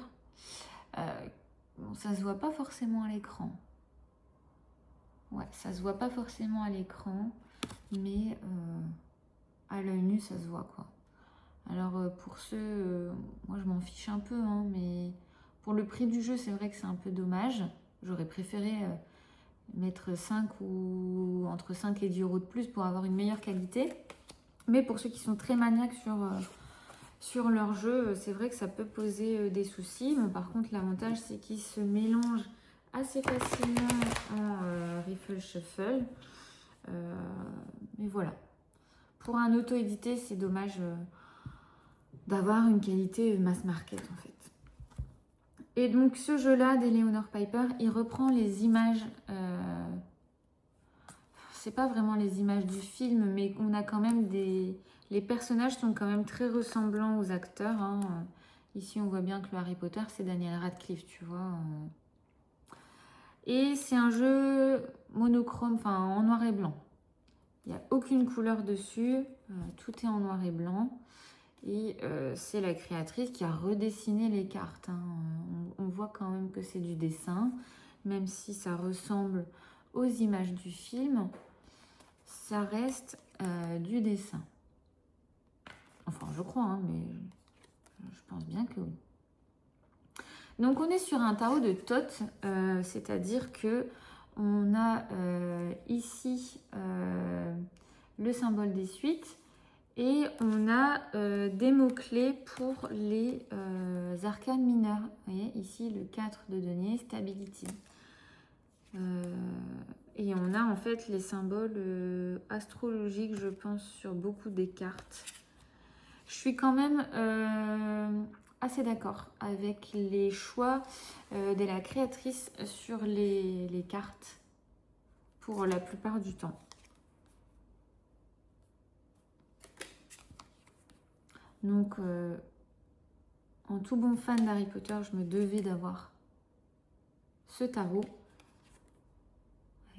Bon, ça se voit pas forcément à l'écran. Ouais, ça se voit pas forcément à l'écran, mais à l'œil nu, ça se voit quoi. Alors pour ceux, moi je m'en fiche un peu, hein, mais pour le prix du jeu, c'est vrai que c'est un peu dommage. J'aurais préféré mettre 5 ou entre 5 et 10 euros de plus pour avoir une meilleure qualité. Mais pour ceux qui sont très maniaques sur leur jeu, c'est vrai que ça peut poser des soucis. Bon, par contre, l'avantage, c'est qu'ils se mélangent assez facilement en Riffle Shuffle. Mais voilà. Pour un auto-édité, c'est dommage d'avoir une qualité mass market, en fait. Et donc, ce jeu-là d'Eleanor Piper, il reprend les images... c'est pas vraiment les images du film, mais on a quand même des... Les personnages sont quand même très ressemblants aux acteurs. Hein. Ici, on voit bien que le Harry Potter, c'est Daniel Radcliffe, tu vois. Et c'est un jeu monochrome, enfin en noir et blanc. Il n'y a aucune couleur dessus. Tout est en noir et blanc. Et c'est la créatrice qui a redessiné les cartes. Hein. On voit quand même que c'est du dessin. Même si ça ressemble aux images du film, ça reste du dessin. Enfin, je crois, hein, mais je pense bien que oui. Donc, on est sur un tarot de Thoth, c'est-à-dire que on a ici le symbole des suites et on a des mots-clés pour les arcanes mineurs. Vous voyez, ici, le 4 de denier, Stability. Et on a en fait les symboles astrologiques, je pense, sur beaucoup des cartes. Je suis quand même assez d'accord avec les choix de la créatrice sur les cartes pour la plupart du temps. Donc, en tout bon fan d'Harry Potter, je me devais d'avoir ce tarot.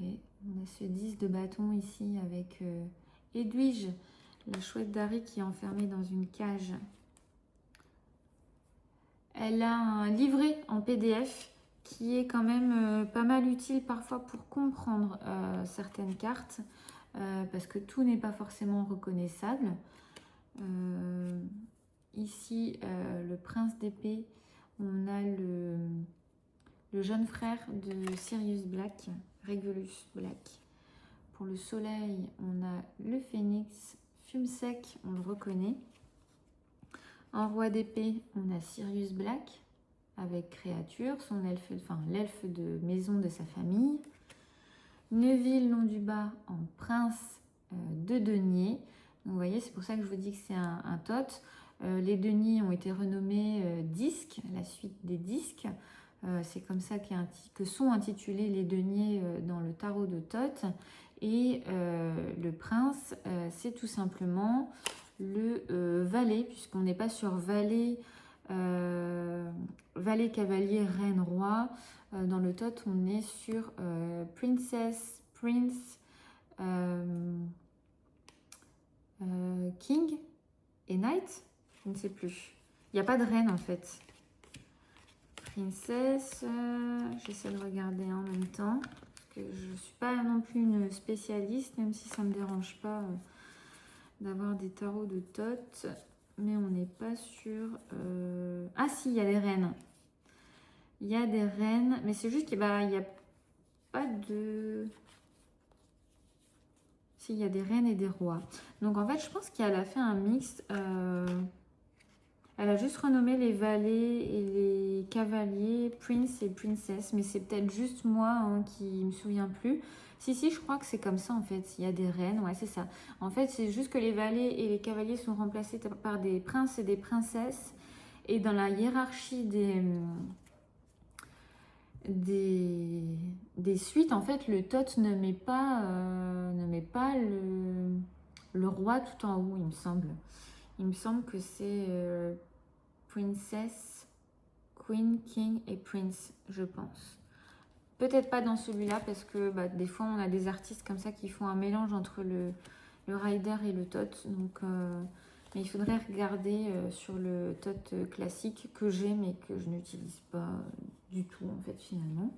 Et on a ce 10 de bâton ici avec Edwige, la chouette d'Harry qui est enfermée dans une cage. Elle a un livret en PDF qui est quand même pas mal utile parfois pour comprendre certaines cartes parce que tout n'est pas forcément reconnaissable. Ici, le prince d'épée, on a le jeune frère de Sirius Black, Regulus Black. Pour le soleil, on a le phénix, fume sec, on le reconnaît. En roi d'épée, on a Sirius Black avec créature, son elfe, enfin l'elfe de maison de sa famille. Neville Londubat en prince de denier. Donc, vous voyez, c'est pour ça que je vous dis que c'est un Thoth. Les deniers ont été renommés disques, la suite des disques. C'est comme ça que sont intitulés les deniers dans le tarot de Thoth. Et le prince, c'est tout simplement le valet, puisqu'on n'est pas sur valet, valet, cavalier, reine, roi. Dans le Thoth, on est sur princess, prince, king et knight. Je ne sais plus. Il n'y a pas de reine en fait. Princesse, j'essaie de regarder en même temps. Parce que je ne suis pas non plus une spécialiste, même si ça ne me dérange pas d'avoir des tarots de Thoth. mais on n'est pas sur... Ah si, il y a des reines. Il y a des reines, mais c'est juste qu'il n'y a pas de... Si, il y a des reines et des rois. Donc en fait, je pense qu'elle a fait un mix. Elle a juste renommé les valets et les cavaliers Prince et Princess, mais c'est peut-être juste moi hein, qui me souviens plus. Si, je crois que c'est comme ça en fait. Il y a des reines, ouais, c'est ça. En fait, c'est juste que les valets et les cavaliers sont remplacés par des princes et des princesses. Et dans la hiérarchie des suites, en fait, le tot ne met pas le roi tout en haut, il me semble. Il me semble que c'est Princess, Queen, King et Prince, je pense. Peut-être pas dans celui-là parce que des fois on a des artistes comme ça qui font un mélange entre le rider et le tot. Donc, mais il faudrait regarder sur le tot classique que j'ai mais que je n'utilise pas du tout en fait finalement.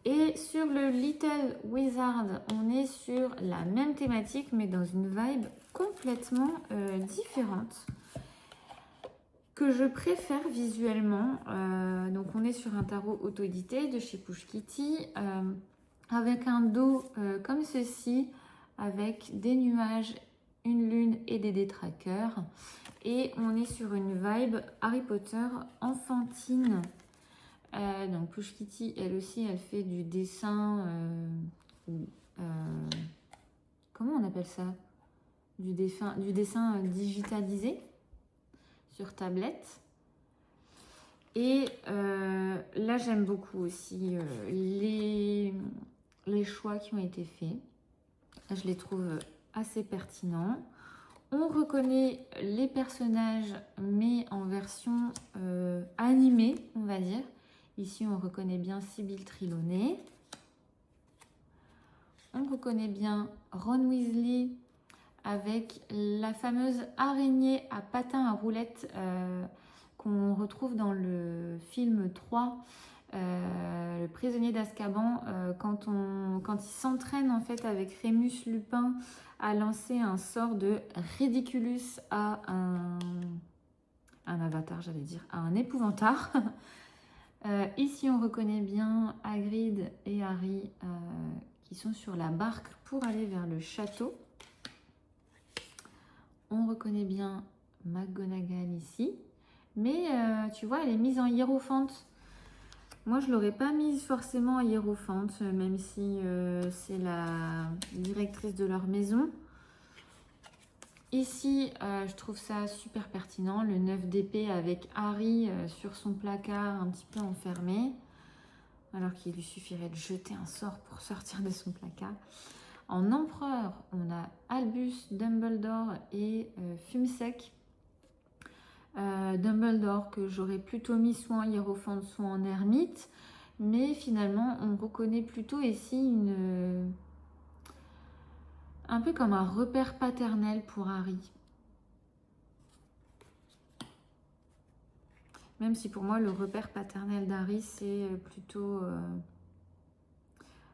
Et sur le Little Wizard, on est sur la même thématique mais dans une vibe complètement différente que je préfère visuellement. Donc on est sur un tarot auto-édité de chez Push Kitty avec un dos comme ceci avec des nuages, une lune et des détraqueurs. Et on est sur une vibe Harry Potter enfantine. Donc Push Kitty, elle aussi, elle fait du dessin... comment on appelle ça? Du dessin digitalisé sur tablette. Et là, j'aime beaucoup aussi les choix qui ont été faits. Je les trouve assez pertinents. On reconnaît les personnages, mais en version animée, on va dire. Ici, on reconnaît bien Sybil Trelawney. On reconnaît bien Ron Weasley avec la fameuse araignée à patins à roulettes qu'on retrouve dans le film 3, le prisonnier d'Azkaban, quand il s'entraîne en fait avec Rémus Lupin à lancer un sort de Ridiculus à un avatar, j'allais dire, à un épouvantard. Ici, on reconnaît bien Hagrid et Harry qui sont sur la barque pour aller vers le château. On reconnaît bien McGonagall ici. Mais tu vois, elle est mise en hiérophante. Moi, je ne l'aurais pas mise forcément en hiérophante, même si c'est la directrice de leur maison. Ici, je trouve ça super pertinent. Le 9 d'épée avec Harry sur son placard, un petit peu enfermé. Alors qu'il lui suffirait de jeter un sort pour sortir de son placard. En empereur, on a Albus, Dumbledore et Fumsec. Dumbledore que j'aurais plutôt mis soit en hiérophante, soit en ermite. Mais finalement, on reconnaît plutôt ici un peu comme un repère paternel pour Harry. Même si pour moi, le repère paternel d'Harry, c'est plutôt...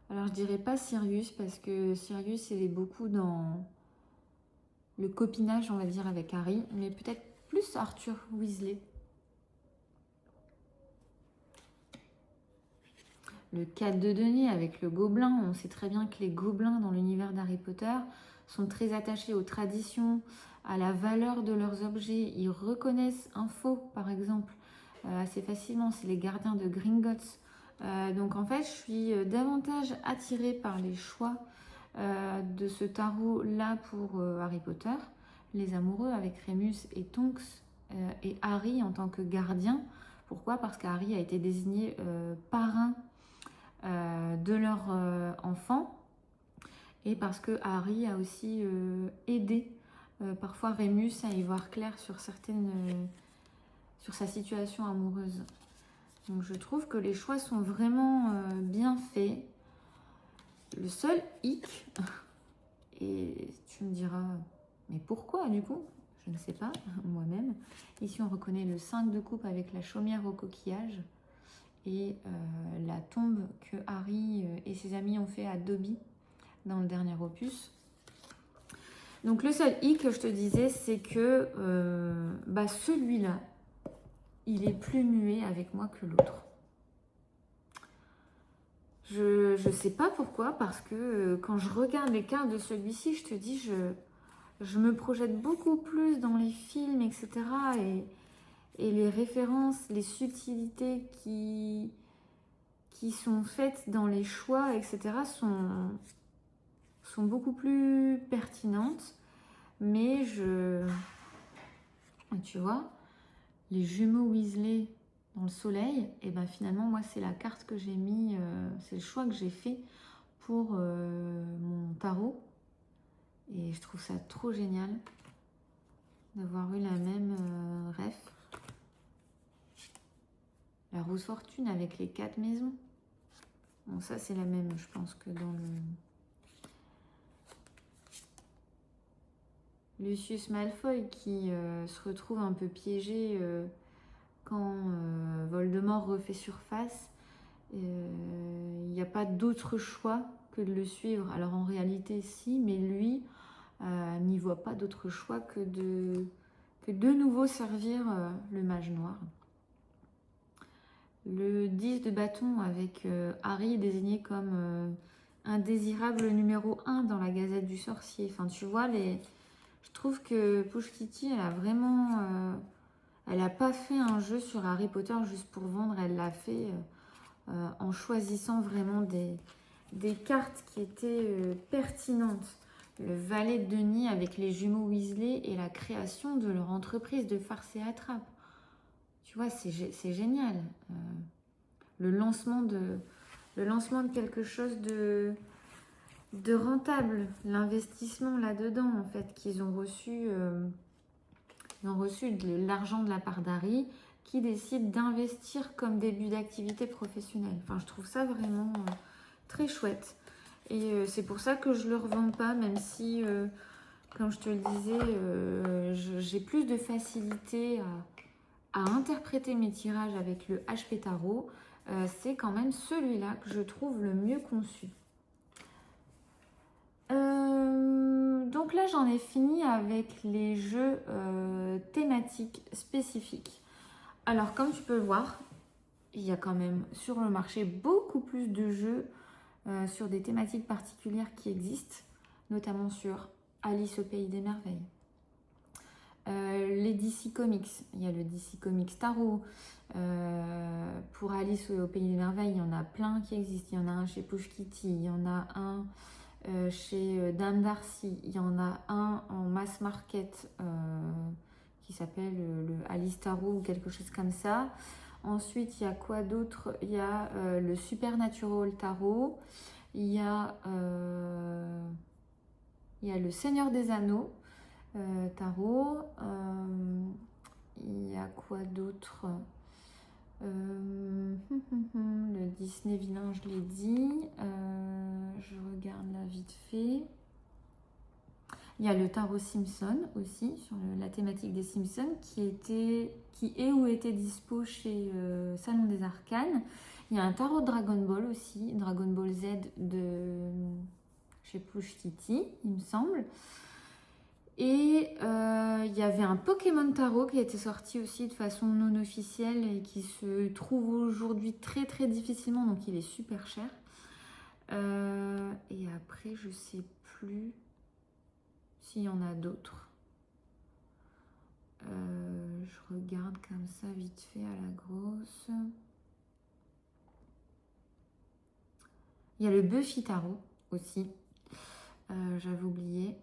Alors, je dirais pas Sirius, parce que Sirius, il est beaucoup dans le copinage, on va dire, avec Harry. Mais peut-être plus Arthur Weasley. Le 4 de denier avec le gobelin. On sait très bien que les gobelins dans l'univers d'Harry Potter sont très attachés aux traditions, à la valeur de leurs objets. Ils reconnaissent un faux, par exemple, assez facilement. C'est les gardiens de Gringotts. Donc en fait, je suis davantage attirée par les choix de ce tarot-là pour Harry Potter. Les amoureux avec Rémus et Tonks et Harry en tant que gardien. Pourquoi? Parce qu'Harry a été désigné parrain de leur enfant et parce que Harry a aussi aidé parfois Rémus à y voir clair sur sur sa situation amoureuse. Donc je trouve que les choix sont vraiment bien faits. Le seul hic, et tu me diras, mais pourquoi du coup? Je ne sais pas, moi-même. Ici on reconnaît le 5 de coupe avec la chaumière au coquillage et la tombe que Harry et ses amis ont fait à Dobby dans le dernier opus. Donc le seul hic que je te disais, c'est que celui-là, il est plus muet avec moi que l'autre. Je sais pas pourquoi, parce que quand je regarde les cartes de celui-ci, je te dis, je me projette beaucoup plus dans les films, etc. Et les références, les subtilités qui sont faites dans les choix, etc. sont beaucoup plus pertinentes. Mais tu vois, les jumeaux Weasley dans le soleil, et ben finalement, moi, c'est la carte que j'ai mis, c'est le choix que j'ai fait pour mon tarot. Et je trouve ça trop génial d'avoir eu la même ref. La rose fortune avec les 4 maisons. Bon, ça, c'est la même, je pense, que dans le... Lucius Malfoy qui se retrouve un peu piégé quand Voldemort refait surface. Il n'y a pas d'autre choix que de le suivre. Alors en réalité, si, mais lui n'y voit pas d'autre choix que de nouveau servir le mage noir. Le 10 de bâton avec Harry désigné comme indésirable numéro 1 dans la Gazette du Sorcier. Enfin, tu vois, je trouve que Push Kitty, elle a vraiment... elle n'a pas fait un jeu sur Harry Potter juste pour vendre, elle l'a fait en choisissant vraiment des cartes qui étaient pertinentes. Le valet de Denis avec les jumeaux Weasley et la création de leur entreprise de farce et attrape. Tu vois, c'est génial. Le lancement de quelque chose de rentable, l'investissement là-dedans, en fait, qu'ils ont reçu... Ils ont reçu de l'argent de la part d'Harry qui décide d'investir comme début d'activité professionnelle. Enfin, je trouve ça vraiment très chouette. Et c'est pour ça que je ne le revends pas, même si, comme je te le disais, j'ai plus de facilité à interpréter mes tirages avec le HP Tarot. C'est quand même celui-là que je trouve le mieux conçu. Donc là, j'en ai fini avec les jeux thématiques spécifiques. Alors, comme tu peux le voir, il y a quand même sur le marché beaucoup plus de jeux sur des thématiques particulières qui existent, notamment sur Alice au Pays des Merveilles. Les DC Comics, il y a le DC Comics Tarot. Pour Alice au Pays des Merveilles, il y en a plein qui existent. Il y en a un chez Push Kitty, il y en a un chez Dame Darcy, il y en a un en mass market qui s'appelle le Alice Tarot ou quelque chose comme ça. Ensuite, il y a quoi d'autre? Il y a le Supernatural Tarot, il y a le Seigneur des Anneaux Tarot, il y a quoi d'autre? Le Disney vilain, je l'ai dit. Je regarde là vite fait. Il y a le tarot Simpson aussi, sur la thématique des Simpsons, qui est ou était dispo chez Salon des Arcanes. Il y a un tarot Dragon Ball aussi, Dragon Ball Z de chez Push Kitty, il me semble. Et il y avait un Pokémon Tarot qui a été sorti aussi de façon non officielle et qui se trouve aujourd'hui très très difficilement, donc il est super cher. Et après, je sais plus s'il y en a d'autres. Je regarde comme ça vite fait à la grosse. Il y a le Buffy Tarot aussi. J'avais oublié.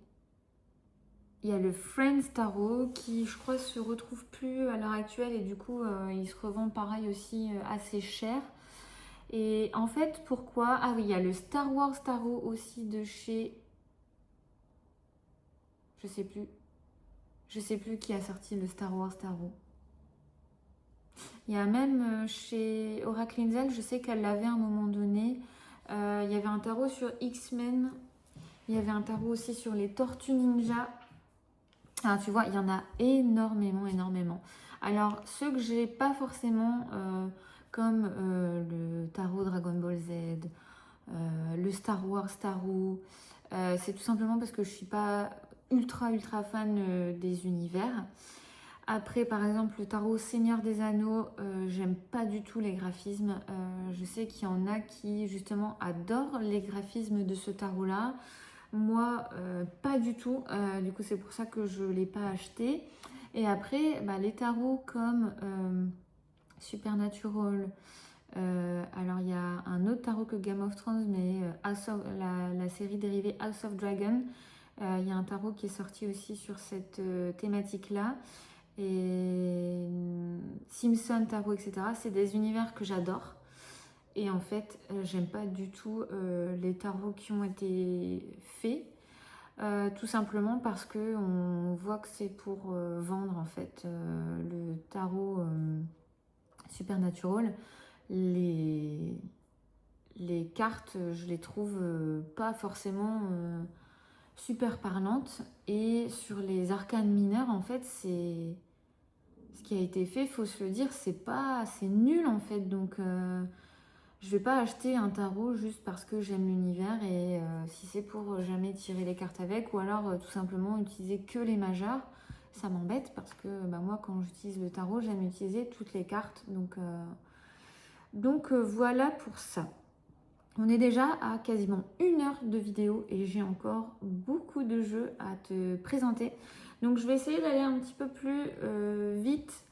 Il y a le Friends Tarot qui, je crois, se retrouve plus à l'heure actuelle et du coup, il se revend pareil aussi assez cher. Et en fait, pourquoi? Ah oui, il y a le Star Wars Tarot aussi de chez... Je sais plus qui a sorti le Star Wars Tarot. Il y a même chez Oracle Inzel, je sais qu'elle l'avait à un moment donné. Il y avait un tarot sur X-Men. Il y avait un tarot aussi sur les Tortues Ninja. Ah, tu vois, il y en a énormément. Alors, ceux que j'ai pas forcément, comme le tarot Dragon Ball Z, le Star Wars Tarot, c'est tout simplement parce que je suis pas ultra fan des univers. Après, par exemple, le tarot Seigneur des Anneaux, j'aime pas du tout les graphismes. Je sais qu'il y en a qui, justement, adorent les graphismes de ce tarot-là. Moi, pas du tout. Du coup, c'est pour ça que je ne l'ai pas acheté. Et après, les tarots comme Supernatural. Alors, il y a un autre tarot que Game of Thrones, mais la série dérivée House of Dragon. Il y a un tarot qui est sorti aussi sur cette thématique-là. Et Simpson, Tarot, etc. C'est des univers que j'adore. Et en fait, j'aime pas du tout les tarots qui ont été faits. Tout simplement parce que on voit que c'est pour vendre en fait le tarot Supernatural. Les cartes, je les trouve pas forcément super parlantes. Et sur les arcanes mineurs, en fait, c'est ce qui a été fait, faut se le dire, c'est nul en fait. Donc je vais pas acheter un tarot juste parce que j'aime l'univers et si c'est pour jamais tirer les cartes avec, ou alors tout simplement utiliser que les majeurs, ça m'embête parce que moi quand j'utilise le tarot, j'aime utiliser toutes les cartes. Donc voilà pour ça. On est déjà à quasiment 1 heure de vidéo et j'ai encore beaucoup de jeux à te présenter. Donc je vais essayer d'aller un petit peu plus vite.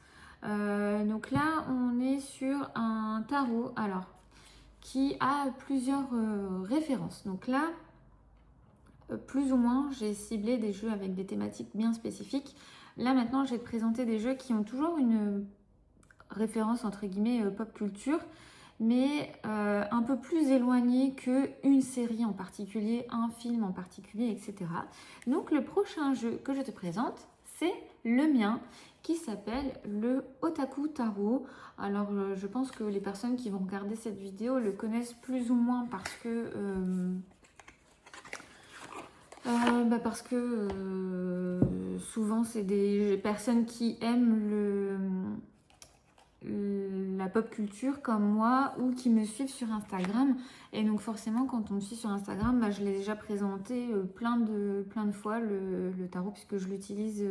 Donc là, on est sur un tarot qui a plusieurs références. Donc là, plus ou moins, j'ai ciblé des jeux avec des thématiques bien spécifiques. Là maintenant, je vais te présenter des jeux qui ont toujours une référence entre guillemets pop culture, mais un peu plus éloigné qu'une série en particulier, un film en particulier, etc. Donc le prochain jeu que je te présente, c'est le mien, qui s'appelle le Otaku Tarot. Alors je pense que les personnes qui vont regarder cette vidéo le connaissent plus ou moins parce que souvent c'est des personnes qui aiment la pop culture comme moi ou qui me suivent sur Instagram. Et donc forcément quand on me suit sur Instagram, je l'ai déjà présenté plein de fois le tarot, puisque je l'utilise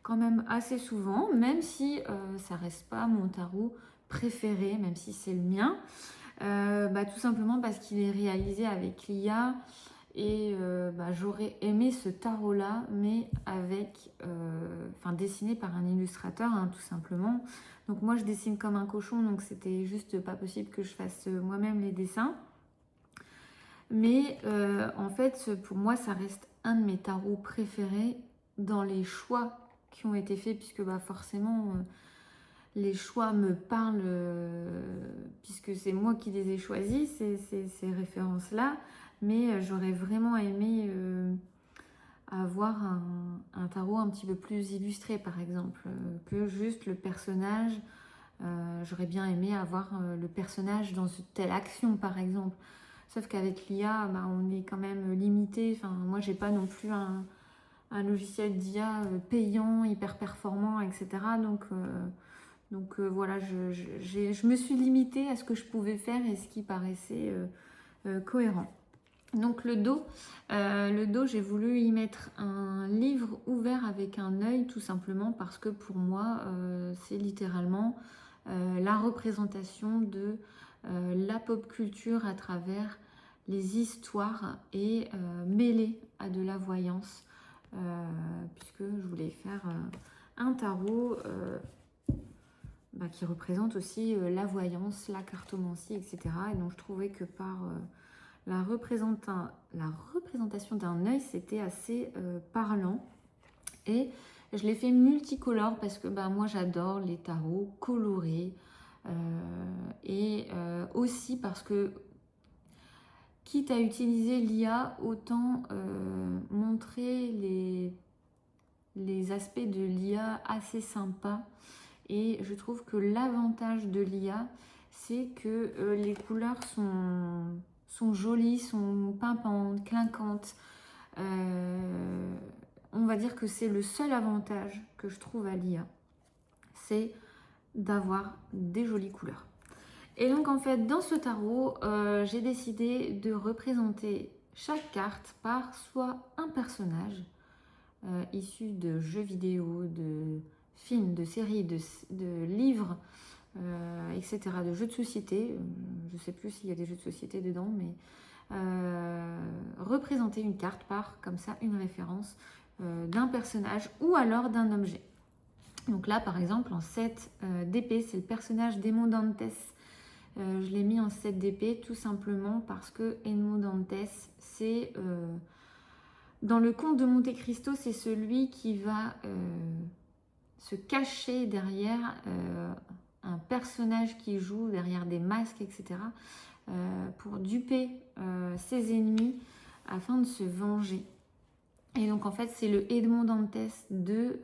quand même assez souvent, même si ça reste pas mon tarot préféré, même si c'est le mien. Tout simplement parce qu'il est réalisé avec l'IA. Et j'aurais aimé ce tarot-là, mais dessiné par un illustrateur, tout simplement. Donc moi, je dessine comme un cochon, donc c'était juste pas possible que je fasse moi-même les dessins. Mais en fait, pour moi, ça reste un de mes tarots préférés dans les choix qui ont été faits, puisque forcément, les choix me parlent, puisque c'est moi qui les ai choisis, ces références-là. Mais j'aurais vraiment aimé avoir un tarot un petit peu plus illustré, par exemple, que juste le personnage. J'aurais bien aimé avoir le personnage dans telle action, par exemple. Sauf qu'avec l'IA, on est quand même limité. Enfin, moi, j'ai pas non plus un logiciel d'IA payant, hyper performant, etc. Donc voilà, je me suis limitée à ce que je pouvais faire et ce qui paraissait cohérent. Donc le dos, j'ai voulu y mettre un livre ouvert avec un œil, tout simplement parce que pour moi, c'est littéralement la représentation de la pop culture à travers les histoires et mêlée à de la voyance, puisque je voulais faire un tarot qui représente aussi la voyance, la cartomancie, etc. Et donc je trouvais que par la représentation d'un œil, c'était assez parlant. Et je l'ai fait multicolore parce que moi j'adore les tarots colorés. Aussi parce que, quitte à utiliser l'IA, autant montrer les aspects de l'IA assez sympas. Et je trouve que l'avantage de l'IA, c'est que les couleurs sont jolies, sont pimpantes, clinquantes. On va dire que c'est le seul avantage que je trouve à l'IA, c'est d'avoir des jolies couleurs. Et donc en fait, dans ce tarot, j'ai décidé de représenter chaque carte par soit un personnage, issus de jeux vidéo, de films, de séries, de livres, etc., de jeux de société. Je ne sais plus s'il y a des jeux de société dedans, mais représenter une carte par, comme ça, une référence d'un personnage ou alors d'un objet. Donc là, par exemple, en 7 d'épée, c'est le personnage d'Edmond Dantès. Je l'ai mis en 7 d'épée tout simplement parce que Edmond Dantès, c'est... dans le conte de Monte Cristo, c'est celui qui va se cacher derrière un personnage qui joue, derrière des masques, etc., pour duper ses ennemis afin de se venger. Et donc en fait, c'est le Edmond Dantès du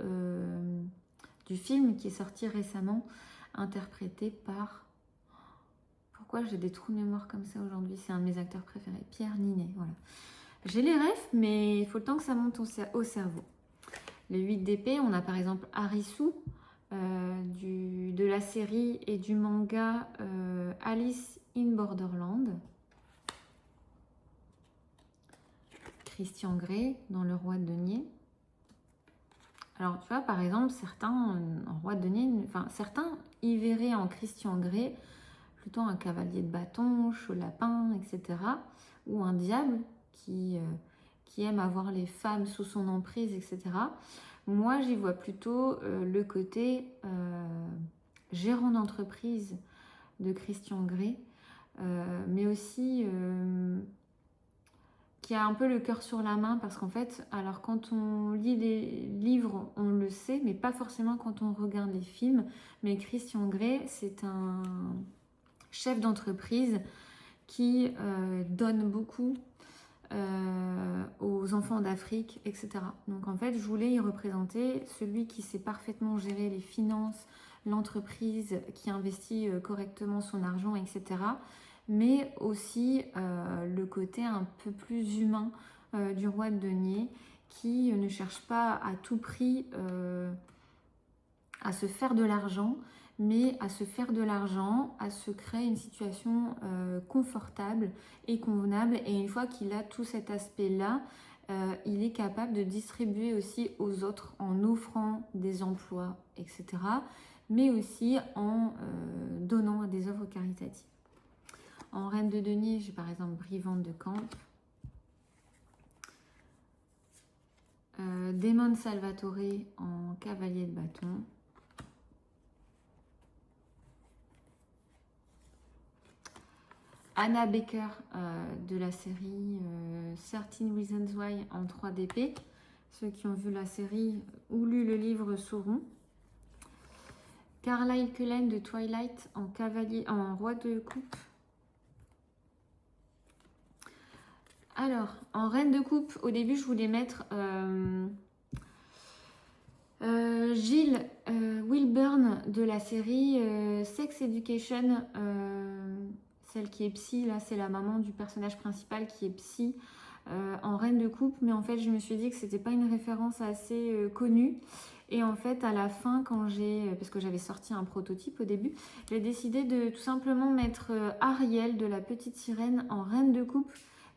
film qui est sorti récemment, interprété par... Pourquoi j'ai des trous de mémoire comme ça aujourd'hui? C'est un de mes acteurs préférés, Pierre Ninet, voilà. J'ai les refs, mais il faut le temps que ça monte au cerveau. Les 8 d'épée, on a par exemple Arisu, de la série et du manga Alice in Borderland. Christian Grey dans Le Roi de Denier. Alors tu vois, par exemple, certains en Roi de Denier, enfin certains y verraient en Christian Grey plutôt un cavalier de bâton, chaud lapin, etc. Ou un diable qui aime avoir les femmes sous son emprise, etc. Moi, j'y vois plutôt le côté gérant d'entreprise de Christian Grey, mais aussi qui a un peu le cœur sur la main, parce qu'en fait, alors quand on lit les livres, on le sait, mais pas forcément quand on regarde les films. Mais Christian Grey, c'est un chef d'entreprise qui donne beaucoup aux enfants d'Afrique, etc. Donc en fait, je voulais y représenter celui qui sait parfaitement gérer les finances, l'entreprise, qui investit correctement son argent, etc. Mais aussi le côté un peu plus humain du Roi de Denier, qui ne cherche pas à tout prix à se faire de l'argent, mais à se faire de l'argent, à se créer une situation confortable et convenable. Et une fois qu'il a tout cet aspect-là, il est capable de distribuer aussi aux autres en offrant des emplois, etc. Mais aussi en donnant à des œuvres caritatives. En Reine de Denier, j'ai par exemple Brivante de Camp. Damon Salvatore en Cavalier de Bâton. Anna Baker de la série 13 Reasons Why en 3 d'épée. Ceux qui ont vu la série ou lu le livre sauront. Carlyle Cullen de Twilight en cavalier, en roi de coupe. Alors, en reine de coupe, au début, je voulais mettre Jill Wilburn de la série Sex Education, celle qui est psy, là, c'est la maman du personnage principal qui est psy en reine de coupe. Mais en fait, je me suis dit que c'était pas une référence assez connue. Et en fait, à la fin, parce que j'avais sorti un prototype au début, j'ai décidé de tout simplement mettre Ariel de la petite sirène en reine de coupe,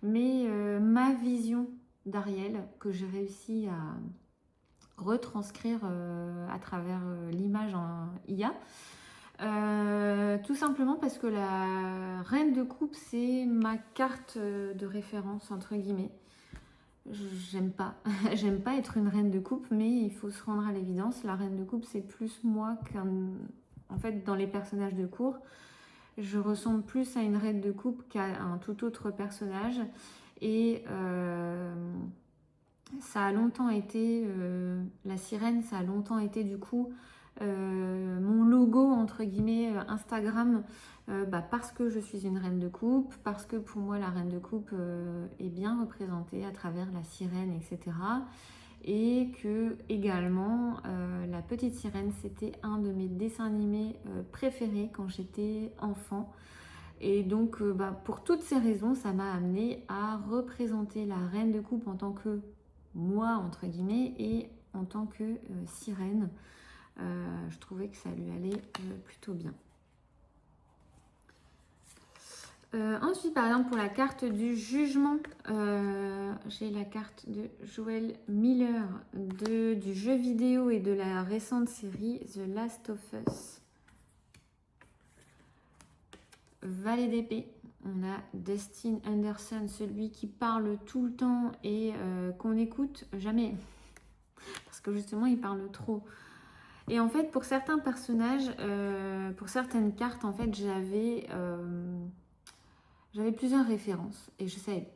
mais ma vision d'Ariel que j'ai réussi à retranscrire à travers l'image en IA. Tout simplement parce que la reine de coupe, c'est ma carte de référence, entre guillemets. J'aime pas être une reine de coupe, mais il faut se rendre à l'évidence, la reine de coupe, c'est plus moi en fait, dans les personnages de cour, je ressemble plus à une reine de coupe qu'à un tout autre personnage. Et ça a longtemps été, la sirène, ça a longtemps été du coup mon logo, entre guillemets, Instagram, parce que je suis une reine de coupe, parce que pour moi la reine de coupe est bien représentée à travers la sirène, etc. Et que également la petite sirène, c'était un de mes dessins animés préférés quand j'étais enfant. Et donc pour toutes ces raisons, ça m'a amené à représenter la reine de coupe en tant que moi, entre guillemets, et en tant que sirène. Je trouvais que ça lui allait plutôt bien. Ensuite, par exemple, pour la carte du jugement, j'ai la carte de Joel Miller du jeu vidéo et de la récente série The Last of Us. Valet d'épée, on a Dustin Anderson, celui qui parle tout le temps et qu'on n'écoute jamais. Parce que justement, il parle trop. Et en fait, pour certains personnages, pour certaines cartes, en fait, j'avais plusieurs références et je savais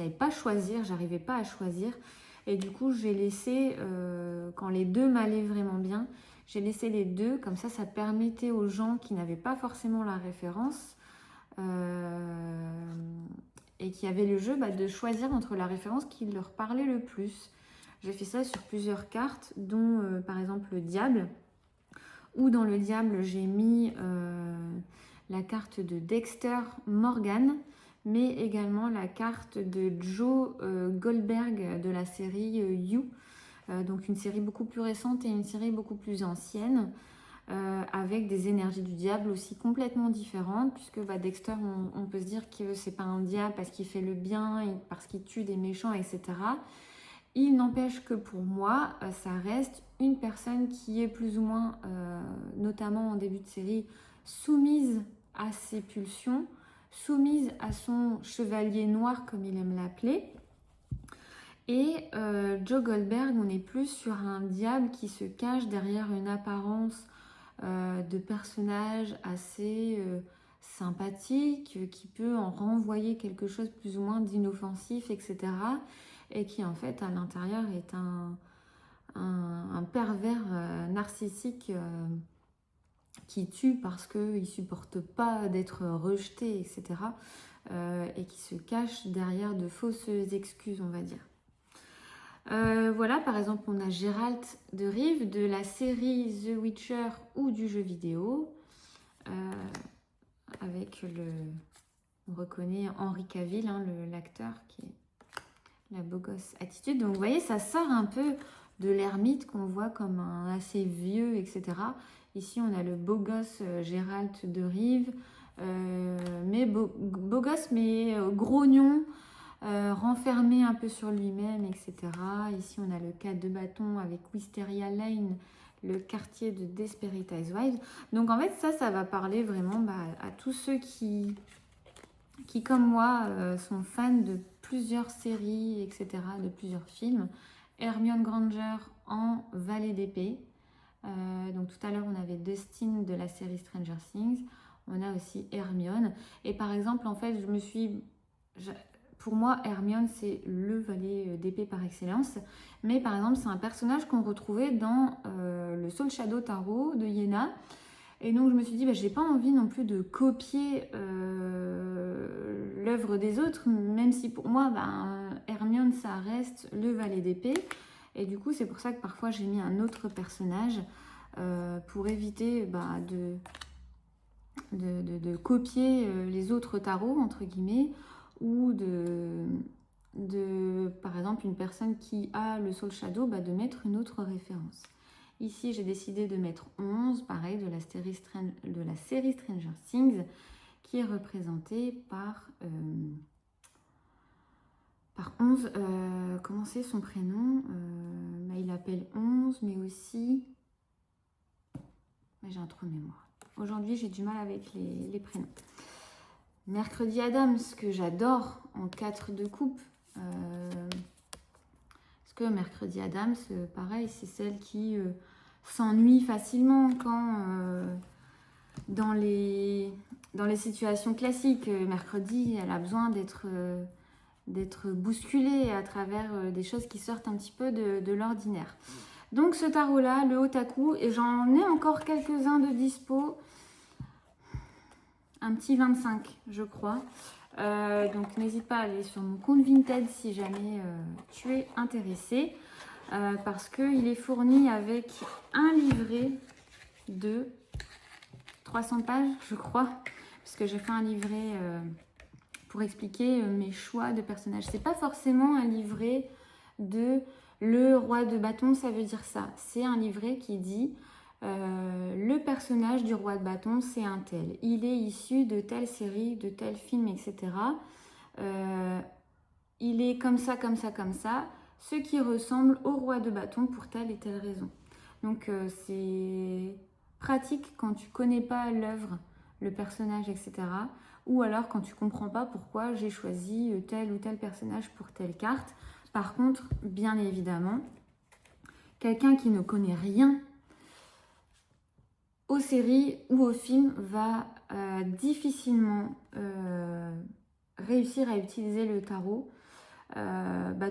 pas choisir, j'arrivais pas à choisir. Et du coup, j'ai laissé, quand les deux m'allaient vraiment bien, j'ai laissé les deux, comme ça permettait aux gens qui n'avaient pas forcément la référence et qui avaient le jeu, de choisir entre la référence qui leur parlait le plus. J'ai fait ça sur plusieurs cartes, dont par exemple le diable, où dans le diable, j'ai mis la carte de Dexter Morgan, mais également la carte de Joe Goldberg de la série You. Donc une série beaucoup plus récente et une série beaucoup plus ancienne, avec des énergies du diable aussi complètement différentes, puisque Dexter, on peut se dire que c'est pas un diable parce qu'il fait le bien, parce qu'il tue des méchants, etc. Il n'empêche que pour moi, ça reste une personne qui est plus ou moins, notamment en début de série, soumise à ses pulsions, soumise à son chevalier noir, comme il aime l'appeler. Et Joe Goldberg, on est plus sur un diable qui se cache derrière une apparence de personnage assez sympathique, qui peut en renvoyer quelque chose plus ou moins d'inoffensif, etc. Et qui en fait à l'intérieur est un pervers narcissique qui tue parce qu'il ne supporte pas d'être rejeté, etc. Et qui se cache derrière de fausses excuses, on va dire. Voilà, par exemple, on a Geralt de Rive de la série The Witcher ou du jeu vidéo, avec on reconnaît Henry Cavill, l'acteur qui est la beau gosse attitude. Donc vous voyez, ça sort un peu de l'ermite qu'on voit comme un assez vieux, etc. Ici, on a le beau gosse Geralt de Rive, mais beau gosse, mais grognon, renfermé un peu sur lui-même, etc. Ici, on a le 4 de bâton avec Wisteria Lane, le quartier de Desperate Housewives. Donc en fait, ça va parler vraiment à tous ceux qui comme moi, sont fans de plusieurs séries, etc., de plusieurs films. Hermione Granger en Valet d'épée. Donc tout à l'heure, on avait Dustin de la série Stranger Things. On a aussi Hermione. Et par exemple, en fait, pour moi, Hermione, c'est le valet d'épée par excellence. Mais par exemple, c'est un personnage qu'on retrouvait dans le Soul Shadow Tarot de Yéna. Et donc je me suis dit, j'ai pas envie non plus de copier l'œuvre des autres, même si pour moi, Hermione, ça reste le valet d'épée. Et du coup, c'est pour ça que parfois j'ai mis un autre personnage pour éviter de copier les autres tarots, entre guillemets, ou par exemple, une personne qui a le Soul Shadow, de mettre une autre référence. Ici, j'ai décidé de mettre 11, pareil, de la série Stranger Things, qui est représentée par 11. Comment c'est son prénom il appelle 11, mais aussi... J'ai un trou de mémoire. Aujourd'hui, j'ai du mal avec les prénoms. Mercredi Adams, que j'adore en 4 de coupe. Que Mercredi Adams, pareil, c'est celle qui s'ennuie facilement quand dans les situations classiques, mercredi, elle a besoin d'être bousculée à travers des choses qui sortent un petit peu de l'ordinaire. Donc ce tarot-là, le Otaku, et j'en ai encore quelques-uns de dispo, un petit 25, je crois. Donc n'hésite pas à aller sur mon compte Vinted si jamais tu es intéressé, parce qu'il est fourni avec un livret de 300 pages, je crois, puisque j'ai fait un livret pour expliquer mes choix de personnages. C'est pas forcément un livret de le roi de bâton, ça veut dire ça. C'est un livret qui dit le personnage du roi de bâton, c'est un tel. Il est issu de telle série, de tel film, etc. Il est comme ça, comme ça, comme ça, ce qui ressemble au roi de bâton pour telle et telle raison. Donc c'est pratique quand tu connais pas l'œuvre, le personnage, etc. Ou alors quand tu comprends pas pourquoi j'ai choisi tel ou tel personnage pour telle carte. Par contre, bien évidemment, quelqu'un qui ne connaît rien aux séries ou aux films va difficilement réussir à utiliser le tarot.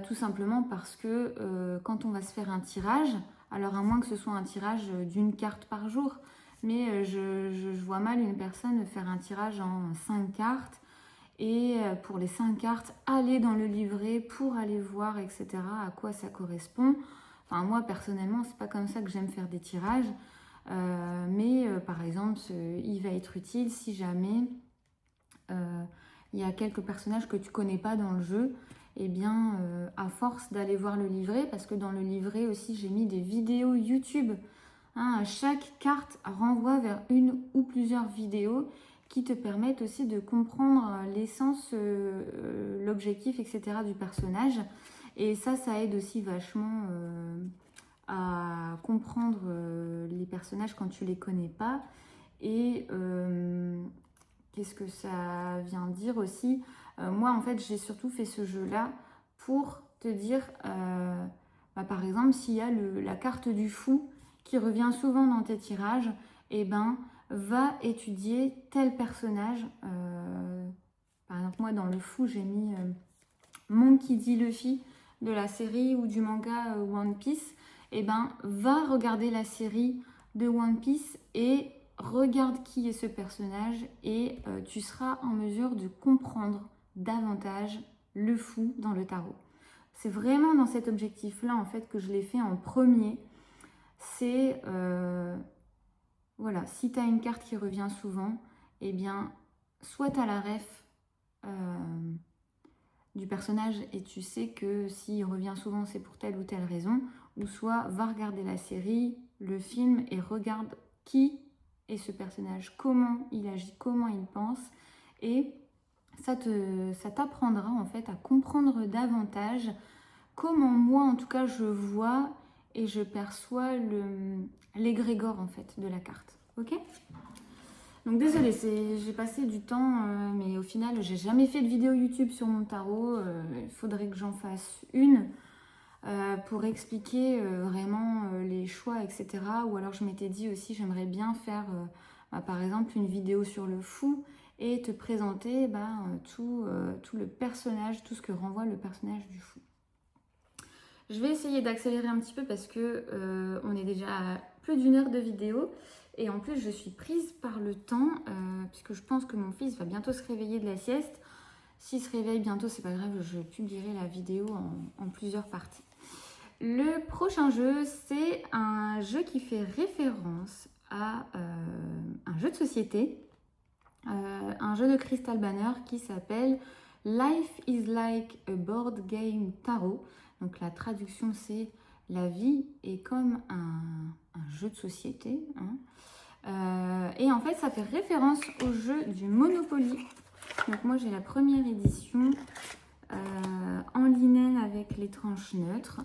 Tout simplement parce que quand on va se faire un tirage, alors à moins que ce soit un tirage d'une carte par jour, mais je vois mal une personne faire un tirage en 5 cartes et pour les 5 cartes, aller dans le livret pour aller voir, etc., à quoi ça correspond. Enfin, moi, personnellement, c'est pas comme ça que j'aime faire des tirages, mais par exemple, il va être utile si jamais il y a quelques personnages que tu connais pas dans le jeu. Eh bien, à force d'aller voir le livret, parce que dans le livret aussi, j'ai mis des vidéos YouTube. Hein, chaque carte renvoie vers une ou plusieurs vidéos qui te permettent aussi de comprendre l'essence, l'objectif, etc. du personnage. Et ça aide aussi vachement à comprendre les personnages quand tu les connais pas. Et qu'est-ce que ça vient dire aussi? Moi, en fait, j'ai surtout fait ce jeu-là pour te dire, par exemple, s'il y a la carte du fou qui revient souvent dans tes tirages, eh ben, va étudier tel personnage. Par exemple, moi, dans le fou, j'ai mis Monkey D. Luffy de la série ou du manga One Piece. Eh ben, va regarder la série de One Piece et regarde qui est ce personnage et tu seras en mesure de comprendre davantage le fou dans le tarot. C'est vraiment dans cet objectif-là en fait que je l'ai fait en premier. C'est, voilà, si tu as une carte qui revient souvent, eh bien, soit tu as la ref du personnage et tu sais que s'il revient souvent, c'est pour telle ou telle raison, ou soit va regarder la série, le film et regarde qui est ce personnage, comment il agit, comment il pense, et ça t'apprendra en fait à comprendre davantage comment moi en tout cas je vois et je perçois l'égrégore en fait de la carte. Ok? Donc désolée, j'ai passé du temps, mais au final j'ai jamais fait de vidéo YouTube sur mon tarot. Il faudrait que j'en fasse une pour expliquer vraiment les choix, etc. Ou alors je m'étais dit aussi j'aimerais bien faire par exemple une vidéo sur le fou et te présenter tout le personnage, tout ce que renvoie le personnage du fou. Je vais essayer d'accélérer un petit peu parce que on est déjà à plus d'1 heure de vidéo. Et en plus, je suis prise par le temps, puisque je pense que mon fils va bientôt se réveiller de la sieste. S'il se réveille bientôt, c'est pas grave, je publierai la vidéo en plusieurs parties. Le prochain jeu, c'est un jeu qui fait référence à un jeu de société, un jeu de Crystal Banner qui s'appelle Life is like a board game tarot. Donc la traduction, c'est la vie est comme un jeu de société. Hein. Et en fait, ça fait référence au jeu du Monopoly. Donc moi, j'ai la première édition en linen avec les tranches neutres.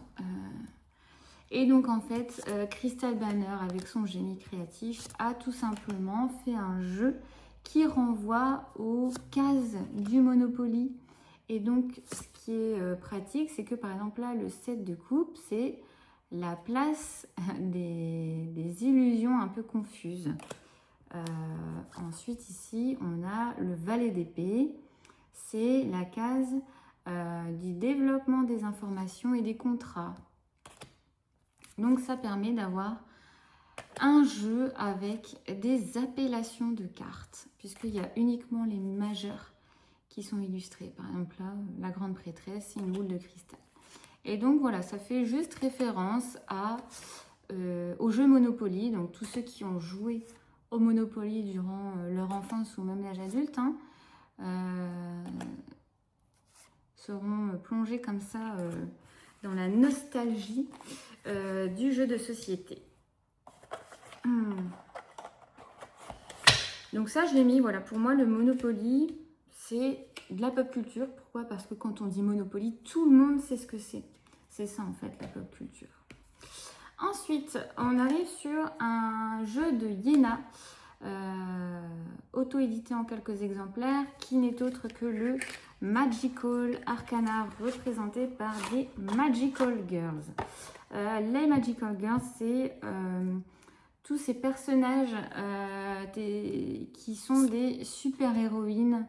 Et donc, en fait, Crystal Banner, avec son génie créatif, a tout simplement fait un jeu qui renvoie aux cases du Monopoly. Et donc, ce qui est pratique, c'est que, par exemple, là, le 7 de coupe, c'est la place des illusions un peu confuses. Ensuite, ici, on a le valet d'épée. C'est la case du développement des informations et des contrats. Donc, ça permet d'avoir un jeu avec des appellations de cartes, puisqu'il y a uniquement les majeurs qui sont illustrés. Par exemple, là, la grande prêtresse, c'est une boule de cristal. Et donc voilà, ça fait juste référence au jeu Monopoly. Donc tous ceux qui ont joué au Monopoly durant leur enfance ou même l'âge adulte seront plongés comme ça dans la nostalgie du jeu de société. Donc ça, je l'ai mis, voilà, pour moi, le Monopoly, c'est de la pop culture. Pourquoi? Parce que quand on dit Monopoly, tout le monde sait ce que c'est. C'est ça, en fait, la pop culture. Ensuite, on arrive sur un jeu de Yéna, auto-édité en quelques exemplaires, qui n'est autre que le Magical Arcana, représenté par des Magical Girls. Les Magical Girls, c'est tous ces personnages qui sont des super-héroïnes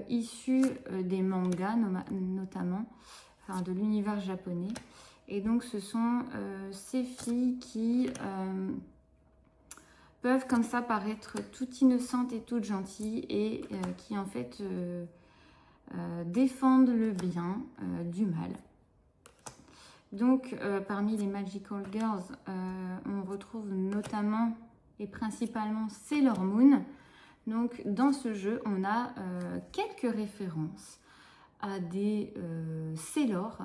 issues des mangas notamment, enfin de l'univers japonais. Et donc ce sont ces filles qui peuvent comme ça paraître toutes innocentes et toutes gentilles et qui en fait défendent le bien du mal. Donc parmi les Magical Girls, on retrouve notamment et principalement Sailor Moon. Donc dans ce jeu, on a quelques références à des Sailor,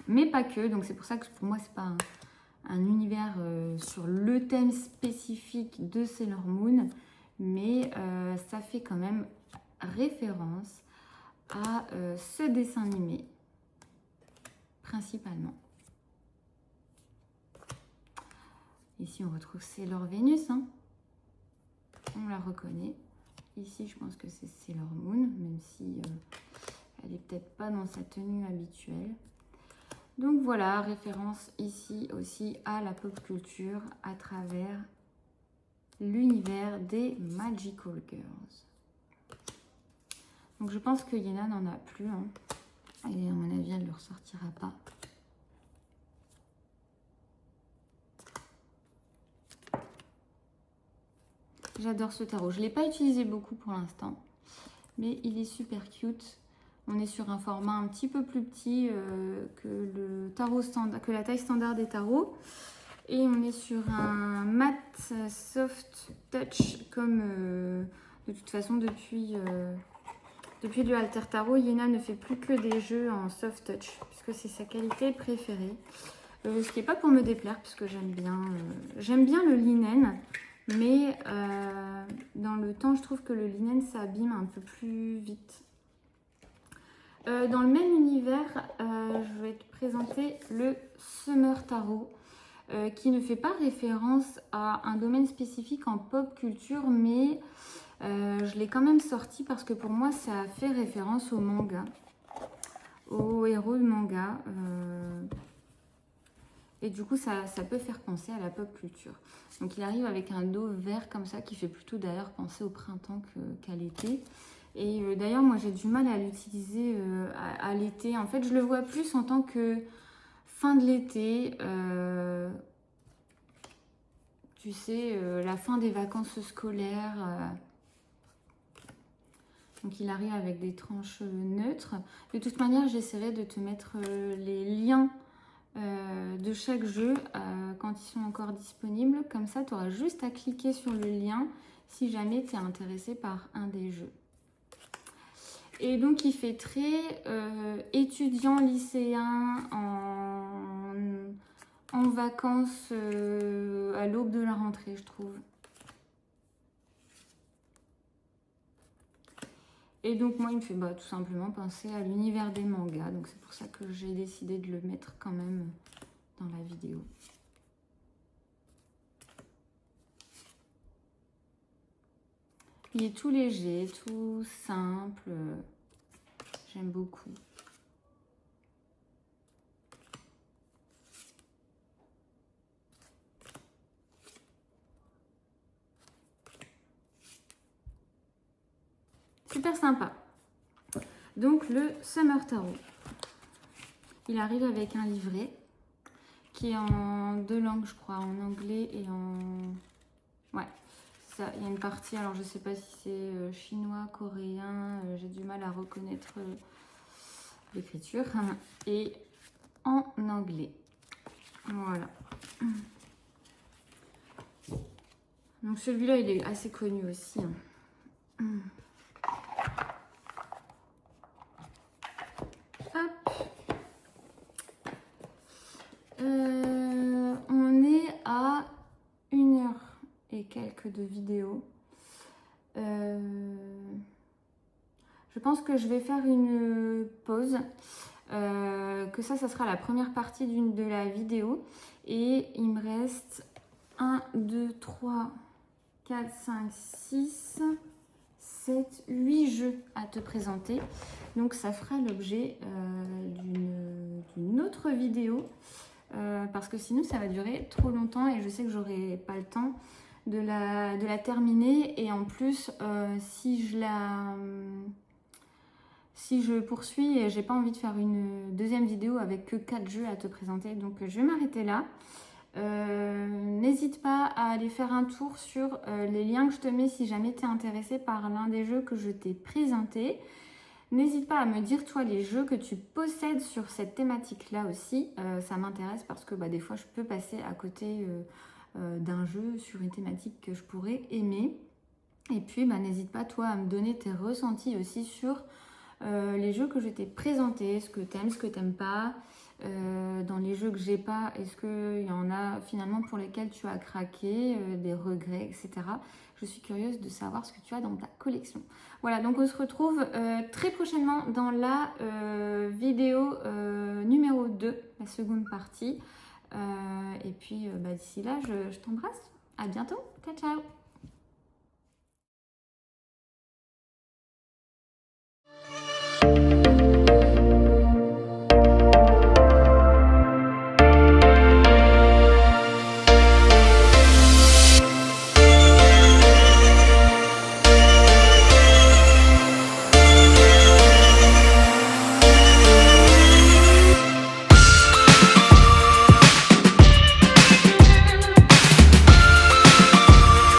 mais pas que. Donc c'est pour ça que pour moi, c'est pas un univers sur le thème spécifique de Sailor Moon, mais ça fait quand même référence à ce dessin animé principalement. Ici on retrouve Sailor Vénus, hein. On la reconnaît. Ici je pense que c'est Sailor Moon, même si elle n'est peut-être pas dans sa tenue habituelle. Donc voilà, référence ici aussi à la pop culture à travers l'univers des Magical Girls. Donc je pense que Yéna n'en a plus, hein. Et à mon avis, elle ne le ressortira pas. J'adore ce tarot. Je ne l'ai pas utilisé beaucoup pour l'instant, mais il est super cute. On est sur un format un petit peu plus petit que le tarot standard, que la taille standard des tarots. Et on est sur un mat soft touch comme de toute façon depuis le Alter Tarot, Yéna ne fait plus que des jeux en soft touch, puisque c'est sa qualité préférée. Ce qui n'est pas pour me déplaire, puisque j'aime bien le linen, mais dans le temps, je trouve que le linen s'abîme un peu plus vite. Dans le même univers, je vais te présenter le Summer Tarot, qui ne fait pas référence à un domaine spécifique en pop culture, mais je l'ai quand même sorti parce que pour moi ça fait référence au manga, aux héros de manga, et du coup ça peut faire penser à la pop culture. Donc il arrive avec un dos vert comme ça qui fait plutôt d'ailleurs penser au printemps qu'à l'été. Et d'ailleurs moi j'ai du mal à l'utiliser à l'été. En fait je le vois plus en tant que fin de l'été, tu sais, la fin des vacances scolaires. Donc il arrive avec des tranches neutres. De toute manière, j'essaierai de te mettre les liens de chaque jeu quand ils sont encore disponibles. Comme ça, tu auras juste à cliquer sur le lien si jamais tu es intéressé par un des jeux. Et donc il fait très étudiant lycéen en vacances à l'aube de la rentrée, je trouve. Et donc moi il me fait tout simplement penser à l'univers des mangas, donc c'est pour ça que j'ai décidé de le mettre quand même dans la vidéo. Il est tout léger, tout simple, j'aime beaucoup. Super sympa. Donc le Summer Tarot. Il arrive avec un livret qui est en 2 langues, je crois, en anglais et en... Ouais, ça. Il y a une partie, alors je sais pas si c'est chinois, coréen, j'ai du mal à reconnaître l'écriture, et en anglais. Voilà. Donc celui-là, il est assez connu aussi. On est à de vidéos. Je pense que je vais faire une pause, que ça sera la première partie de la vidéo. Et il me reste 1, 2, 3, 4, 5, 6, 7, 8 jeux à te présenter. Donc ça fera l'objet d'une autre vidéo. Parce que sinon ça va durer trop longtemps et je sais que j'aurai pas le temps de la terminer. Et en plus, si je poursuis, j'ai pas envie de faire une deuxième vidéo avec que 4 jeux à te présenter. Donc je vais m'arrêter là. N'hésite pas à aller faire un tour sur les liens que je te mets si jamais tu es intéressé par l'un des jeux que je t'ai présenté. N'hésite pas à me dire toi les jeux que tu possèdes sur cette thématique là aussi. Ça m'intéresse parce que des fois je peux passer à côté d'un jeu sur une thématique que je pourrais aimer. Et puis n'hésite pas toi à me donner tes ressentis aussi sur les jeux que je t'ai présentés, ce que t'aimes, ce que t'aimes pas. Dans les jeux que j'ai pas, est-ce qu'il y en a finalement pour lesquels tu as craqué, des regrets, etc. Je suis curieuse de savoir ce que tu as dans ta collection. Voilà, donc on se retrouve très prochainement dans la vidéo numéro 2, la seconde partie. Et puis d'ici là, je t'embrasse. À bientôt. Ciao, ciao.